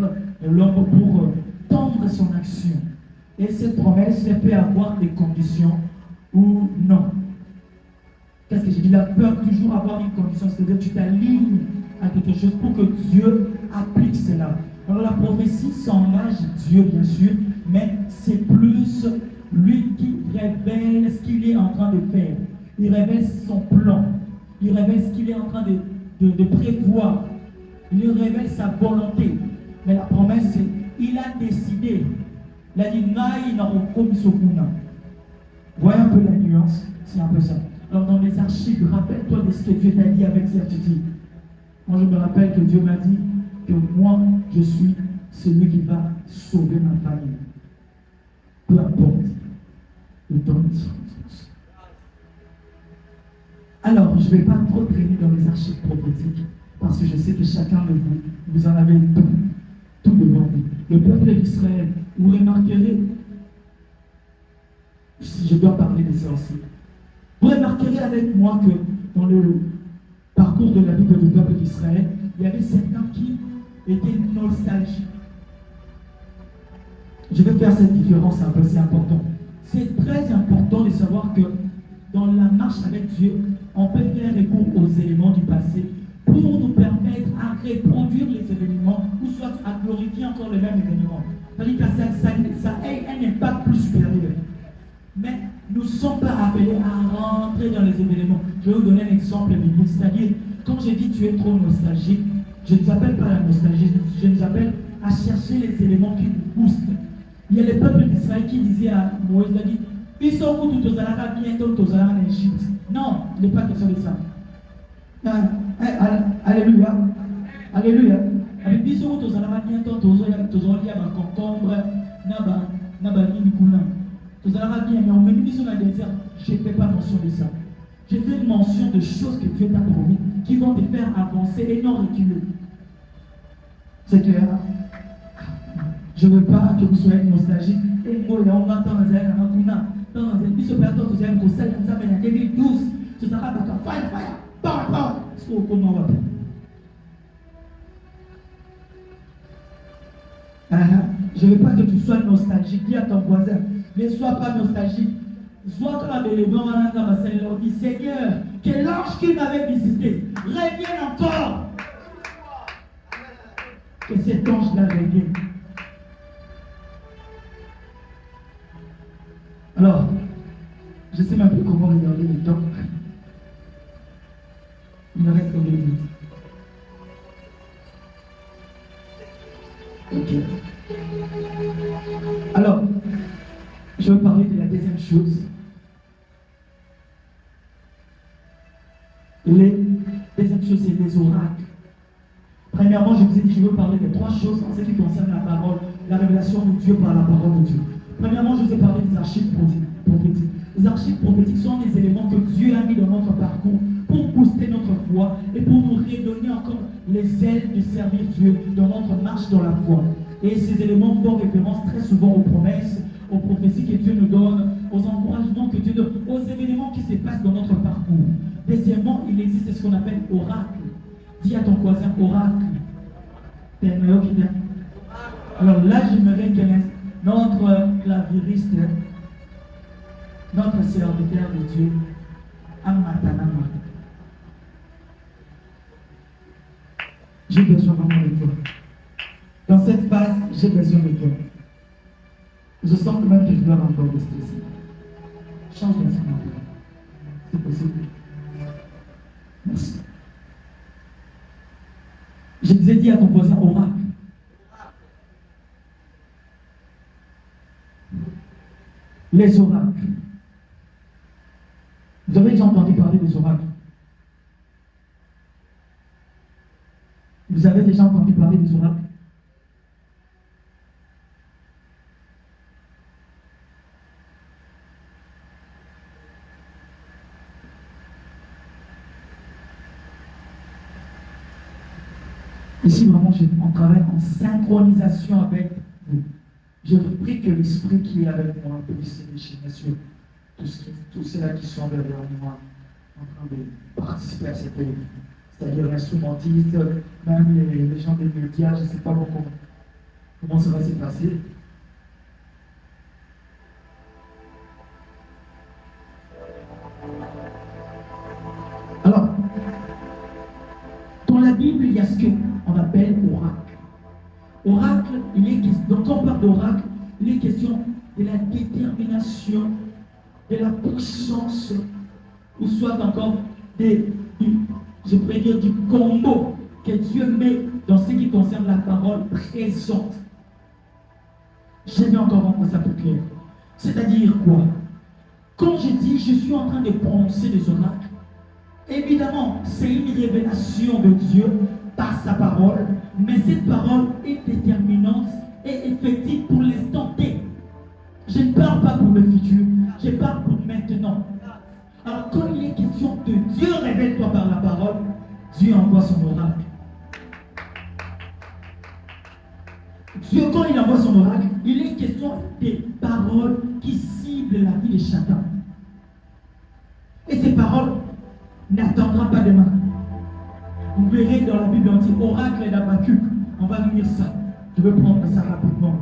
l'homme pour tendre son action. Et cette promesse, elle peut avoir des conditions ou non. Qu'est-ce que j'ai dit là? Peut toujours avoir une condition, c'est-à-dire que tu t'alignes à quelque chose pour que Dieu applique cela. Alors la prophétie s'engage Dieu, bien sûr, mais c'est plus lui qui révèle ce qu'il est en train de faire. Il révèle son plan. Il révèle ce qu'il est en train de prévoir. Il révèle sa volonté. Mais la promesse, c'est il a décidé. Il a dit, voyez un peu la nuance, c'est un peu ça. Alors dans les archives, rappelle-toi de ce que Dieu t'a dit avec certitude. Moi je me rappelle que Dieu m'a dit que moi, je suis celui qui va sauver ma famille. Peu importe le temps de circonstance. Alors, je ne vais pas trop traîner dans les archives prophétiques, parce que je sais que chacun de vous, vous en avez tout devant vous. Le peuple d'Israël, vous remarquerez, si je dois parler de ça aussi, vous remarquerez remarquerez avec moi que dans le parcours de la Bible du peuple d'Israël, il y avait certains qui étaient nostalgiques. Je vais faire cette différence un peu, c'est important. C'est très important de savoir que dans la marche avec Dieu, on peut faire recours aux éléments du passé pour nous permettre à reproduire les événements ou soit à glorifier encore le même événement. C'est-à-dire que ça a un impact plus supérieur. Mais nous ne sommes pas appelés à rentrer dans les événements. Je vais vous donner un exemple biblique. C'est-à-dire, quand j'ai dit tu es trop nostalgique, je ne nous appelle pas à la nostalgie, je nous appelle à chercher les éléments qui nous boostent. Il y a le peuple d'Israël qui disait à Moïse, il a dit, ils sont où tous bientôt tous en Égypte. Non, il n'est pas question de ça. Alléluia. Alléluia. Avec ils sont où tous bientôt tous en concombre, tous en bien, mais on me dit sur le désert, je ne fais pas mention de ça. Je fais mention de choses que Dieu t'a promis, qui vont te faire avancer et non reculer. C'est clair. Je ne veux pas que vous soyez nostalgique. Et moi, on va dans un biso plateau, vous avez conseil, vous avez en 2012, ce sera fire, power. Ce qu'on va faire. Je ne veux pas que tu sois nostalgique. Dis à ton voisin, ne sois pas nostalgique. Sois comme les blancs, on dit Seigneur, que l'ange qui m'avait visité revienne encore. Que cet ange-là revienne. Alors, je ne sais même plus comment regarder le temps. Il me reste que 2 minutes. Ok. Alors, je vais parler de la deuxième chose. Deuxième chose, c'est les oracles. Premièrement, je vous ai dit, je veux parler de 3 choses en ce qui concerne la parole, la révélation de Dieu par la parole de Dieu. Premièrement, je vous ai parlé des archives prophétiques. Les archives prophétiques sont des éléments que Dieu a mis dans notre parcours pour booster notre foi et pour nous redonner encore les ailes de servir Dieu dans notre marche dans la foi. Et ces éléments font référence très souvent aux promesses, aux prophéties que Dieu nous donne, aux encouragements que Dieu donne, aux événements qui se passent dans notre parcours. Deuxièmement, il existe ce qu'on appelle oracle. Dis à ton voisin oracle. T'es meilleur qui vient. Alors là, j'aimerais que notre claviriste, notre serviteur de Dieu, Amatanama. J'ai besoin vraiment de toi. Dans cette phase, j'ai besoin de toi. Je sens que même que je dois encore de stresser. Change d'instrument. C'est possible. Merci. Je vous ai dit à ton voisin oracle. Les oracles. Vous avez déjà entendu parler des oracles? Vous avez déjà entendu parler des oracles? Ici, vraiment, on travaille en synchronisation avec vous. Je vous prie que l'esprit qui est avec moi puisse déchaîner sur tous ceux-là qui sont derrière moi en train de participer à cette événement. C'est-à-dire l'instrumentiste, même les gens des médias, je ne sais pas comment ça va se passer. Alors, dans la Bible, il y a ce qu'on appelle oracle. Oracle, donc quand on parle d'oracle, il est question de la détermination, de la puissance, ou soit encore je pourrais dire du combo que Dieu met dans ce qui concerne la parole présente. Je vais encore rendre ça plus clair. C'est-à-dire quoi? Quand je dis je suis en train de prononcer des oracles, évidemment, c'est une révélation de Dieu par sa parole, mais cette parole est déterminante et effective pour l'instant T. Je ne parle pas pour le futur, je parle pour maintenant. Alors quand il est question de Dieu, révèle-toi par la parole, Dieu envoie son oracle. Dieu, quand il envoie son oracle, il est question des paroles qui ciblent la vie de chacun. Et ces paroles n'attendront pas demain. Vous verrez dans la Bible, on dit oracle d'Habakkuk. On va lire ça. Je vais prendre ça rapidement.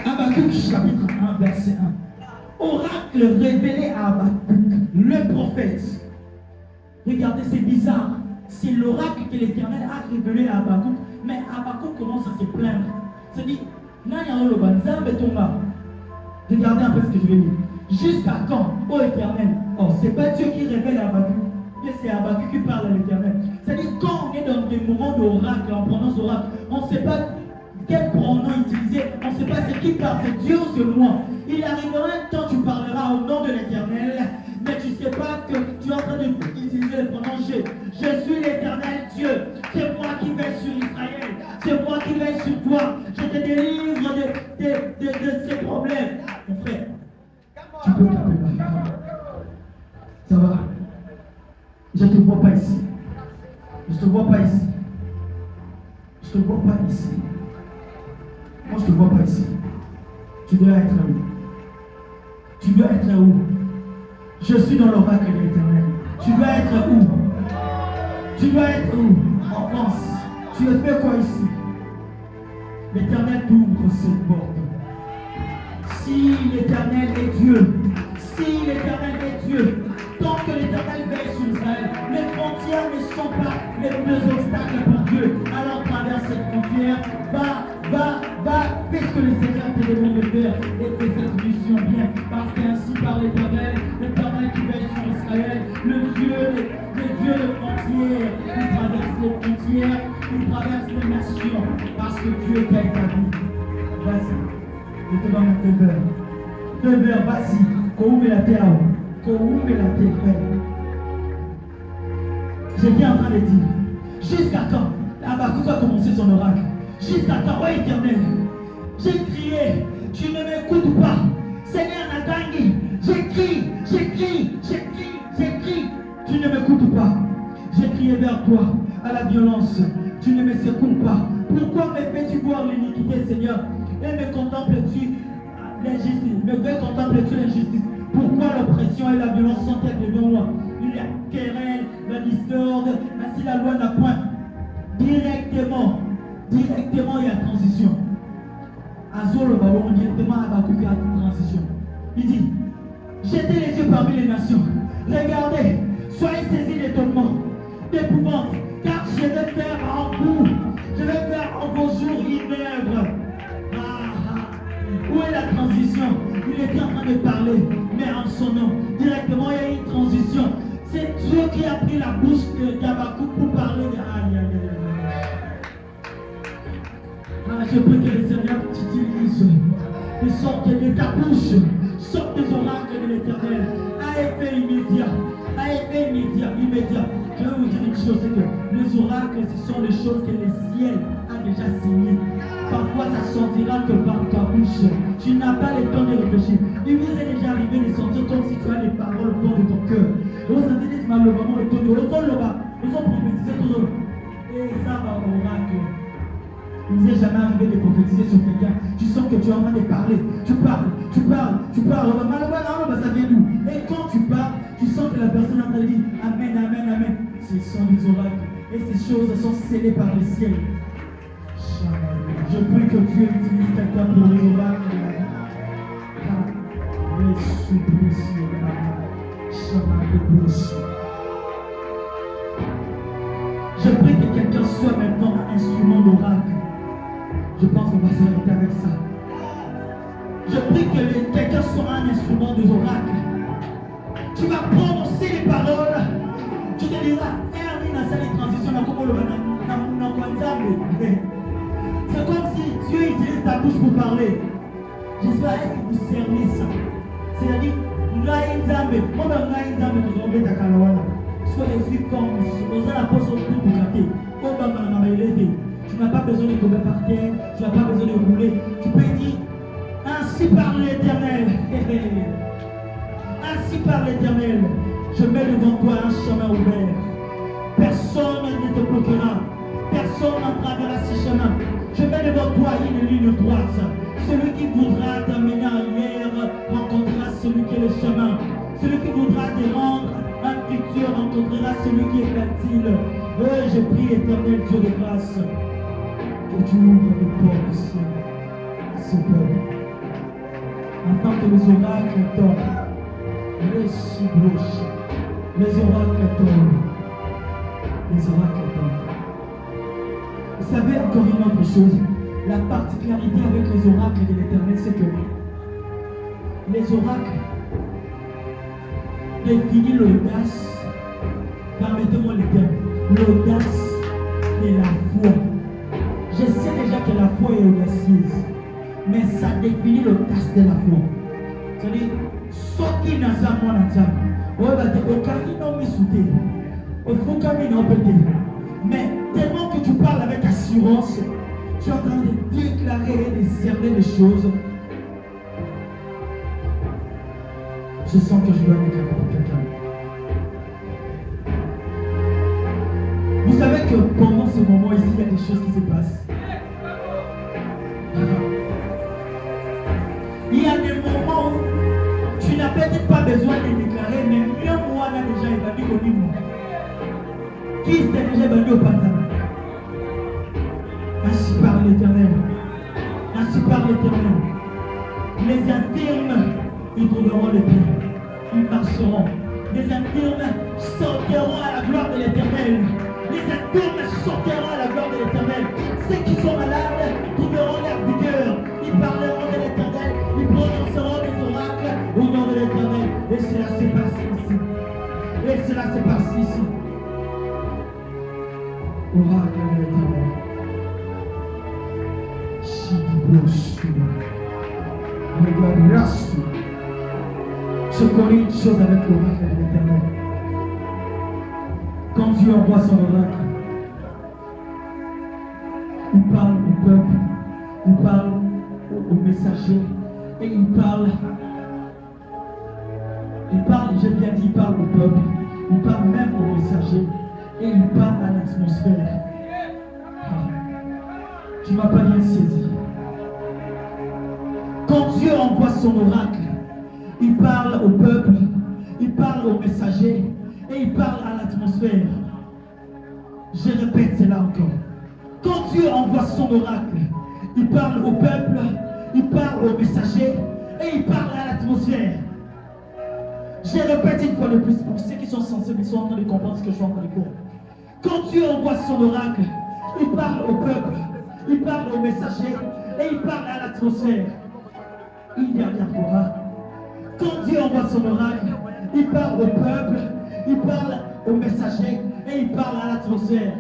Habakkuk chapitre 1 verset 1. Oracle révélé à Habakkuk, le prophète. Regardez, c'est bizarre. C'est l'oracle que l'Éternel a révélé à Habakkuk. Mais Habakkuk commence à se plaindre. Il se dit, regardez un peu ce que je vais dire. Jusqu'à quand, ô Éternel? Oh, c'est pas Dieu qui révèle à Habakkuk, mais c'est Habakkuk qui parle à l'Éternel. C'est-à-dire, quand on est dans des moments d'oracle, en prononce oracle, on ne sait pas quel pronom utiliser, on ne sait pas c'est qui parle, c'est Dieu ou c'est moi. Il arrivera un temps, tu parleras au nom de l'Éternel, mais tu ne sais pas que tu es en train d'utiliser le pronom je suis l'Éternel Dieu, c'est moi qui veille sur Israël, c'est moi qui veille sur toi, je te délivre de ces problèmes. Mon frère, tu peux taper là. Ça va? Je ne te vois pas ici. Je ne te vois pas ici. Je ne te vois pas ici. Moi, je ne te vois pas ici. Tu dois être où? Tu dois être où? Je suis dans l'oracle de l'Éternel. Tu dois être où? Tu dois être où? En France. Tu as fait quoi ici? L'Éternel t'ouvre cette porte. Si l'Éternel est Dieu, si l'Éternel est Dieu, tant que l'Éternel veille sur Israël, les frontières ne sont pas les deux obstacles pour Dieu. Alors traverse cette frontière, fais ce que le Seigneur te demande de faire et fais cette mission bien. Parce qu'ainsi par l'Éternel qui veille sur Israël, le Dieu de frontières, il traverse les frontières, il traverse les nations, parce que Dieu gagne ta vie. Vas-y, je te donne un feu vert. Feu vert, vas-y, Koume la terre. J'étais en train de dire, jusqu'à quand Habakkuk a commencé son oracle? Jusqu'à quand, oh Éternel, j'ai crié, tu ne m'écoutes pas. Seigneur Natangi, j'écris, tu ne m'écoutes pas. J'ai crié vers toi à la violence, tu ne me secours pas. Pourquoi me fais-tu voir l'iniquité, Seigneur, et me contemples-tu l'injustice? Pourquoi l'oppression et la violence sont-elles devant moi? Il y a querelle, la discorde, ainsi la loi n'a point. Directement, il y a transition. Azor le ballon, directement à Habakkuk, il y a transition. Il dit, jetez les yeux parmi les nations. Regardez, soyez saisis d'étonnement, d'épouvante, car je vais faire en vous, je vais faire en vos jours une œuvre. Où est la transition? Il était en train de parler, mais en son nom. Directement, il y a une transition. C'est Dieu qui a pris la bouche d'Habakkuk pour parler de je prie que le Seigneur t'utilise et sorte de ta bouche, sorte des oracles de l'Éternel, à effet immédiat. Je vais vous dire une chose, c'est que les oracles, ce sont les choses que le ciel a déjà signées. Parfois, ça sortira que par ta bouche. Tu n'as pas le temps de réfléchir. Il vous est déjà arrivé de sortir comme si tu as les paroles au fond de ton cœur. Vous sentez malheureusement le temps de l'autre, nous avons prophétisé toujours. Et ça va au oracle. Il ne vous est jamais arrivé de prophétiser sur quelqu'un. Tu sens que tu es en train de parler. Tu parles. Malheureusement, ça vient d'où? Et quand tu parles, tu sens que la personne est en train de dire Amen. Ce sont des oracles. Et ces choses sont scellées par le ciel. Je prie que Dieu utilise quelqu'un pour les oracles. Je prie que quelqu'un soit maintenant un instrument d'oracle. Je pense qu'on va s'arrêter avec ça. Je prie que quelqu'un soit un instrument des oracles. Tu vas prononcer les paroles. Tu te diras, les transitions, c'est comme si Dieu utilise ta bouche pour parler. J'espère que vous cernez ça. C'est-à-dire, soyez vus comme nous allons pas sortir pour gâter. Tu n'as pas besoin de tomber par terre, tu n'as pas besoin de rouler. Tu peux dire, ainsi parle l'Éternel. Ainsi parle l'Éternel, je mets devant toi un chemin ouvert. Personne ne te bloquera, personne n'entravera ce chemin. Je mets devant toi une ligne droite. Celui qui voudra t'amener ailleurs rencontrera celui qui est le chemin. Celui qui voudra te rendre un futur rencontrera celui qui est fertile. Je prie, Éternel Dieu de grâce, que tu ouvres les portes du ciel à ce peuple, afin que les oracles tombent, les chibouches, les oracles tombent, les oracles tombent. Vous savez encore une autre chose, la particularité avec les oracles de l'Éternel, c'est que les oracles définissent l'audace, permettez-moi le terme, l'audace de la foi. Je sais déjà que la foi est audacieuse, mais ça définit l'audace de la foi. C'est-à-dire, ce qui n'a pas moi mais tellement que tu parles avec assurance, tu es en train de déclarer et de cerner les choses. Je sens que je dois déclarer pour quelqu'un. Vous savez que pendant ce moment ici, il y a des choses qui se passent. Il y a des moments où tu n'as peut-être pas besoin de déclarer, mais mieux moi là déjà évadé au niveau. Qui s'est déjà évadé au Panama? Ainsi parle l'Éternel. Ainsi parle l'Éternel. Les infirmes, ils trouveront le pied. Ils marcheront. Les infirmes sortiront à la gloire de l'Éternel. Les infirmes sortiront à la gloire de l'Éternel. Ceux qui sont malades trouveront leur vigueur. Ils parleront de l'Éternel. Ils prononceront des oracles au nom de l'Éternel. Et cela se passe ici. Et cela se passe ici. Oracle de l'Éternel. Je connais une chose avec l'oracle de l'Éternel. Quand Dieu envoie son oracle, il parle au peuple, il parle aux messagers, et il parle, j'ai bien dit, il parle au peuple, il parle même aux messagers, et il parle à l'atmosphère. Tu ne m'as pas bien saisi. Quand Dieu envoie son oracle, il parle au peuple, il parle aux messagers et il parle à l'atmosphère. Je répète cela encore. Quand Dieu envoie son oracle, il parle au peuple, il parle aux messagers et il parle à l'atmosphère. Je répète une fois de plus pour ceux qui sont sensibles, ils sont en train de comprendre ce que je suis en train de dire. Quand Dieu envoie son oracle, il parle au peuple, il parle aux messagers et il parle à l'atmosphère. Une dernière fois, quand Dieu envoie son oracle, il parle au peuple, il parle aux messagers et il parle à l'atmosphère.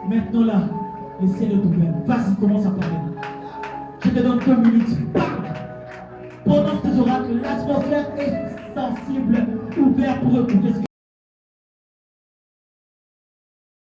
Maintenant là, laissez-le tout faire. Vas-y, commence à parler. Je te donne 2 minutes. Parle. Pendant ces oracles, l'atmosphère est sensible, ouverte pour écouter ce que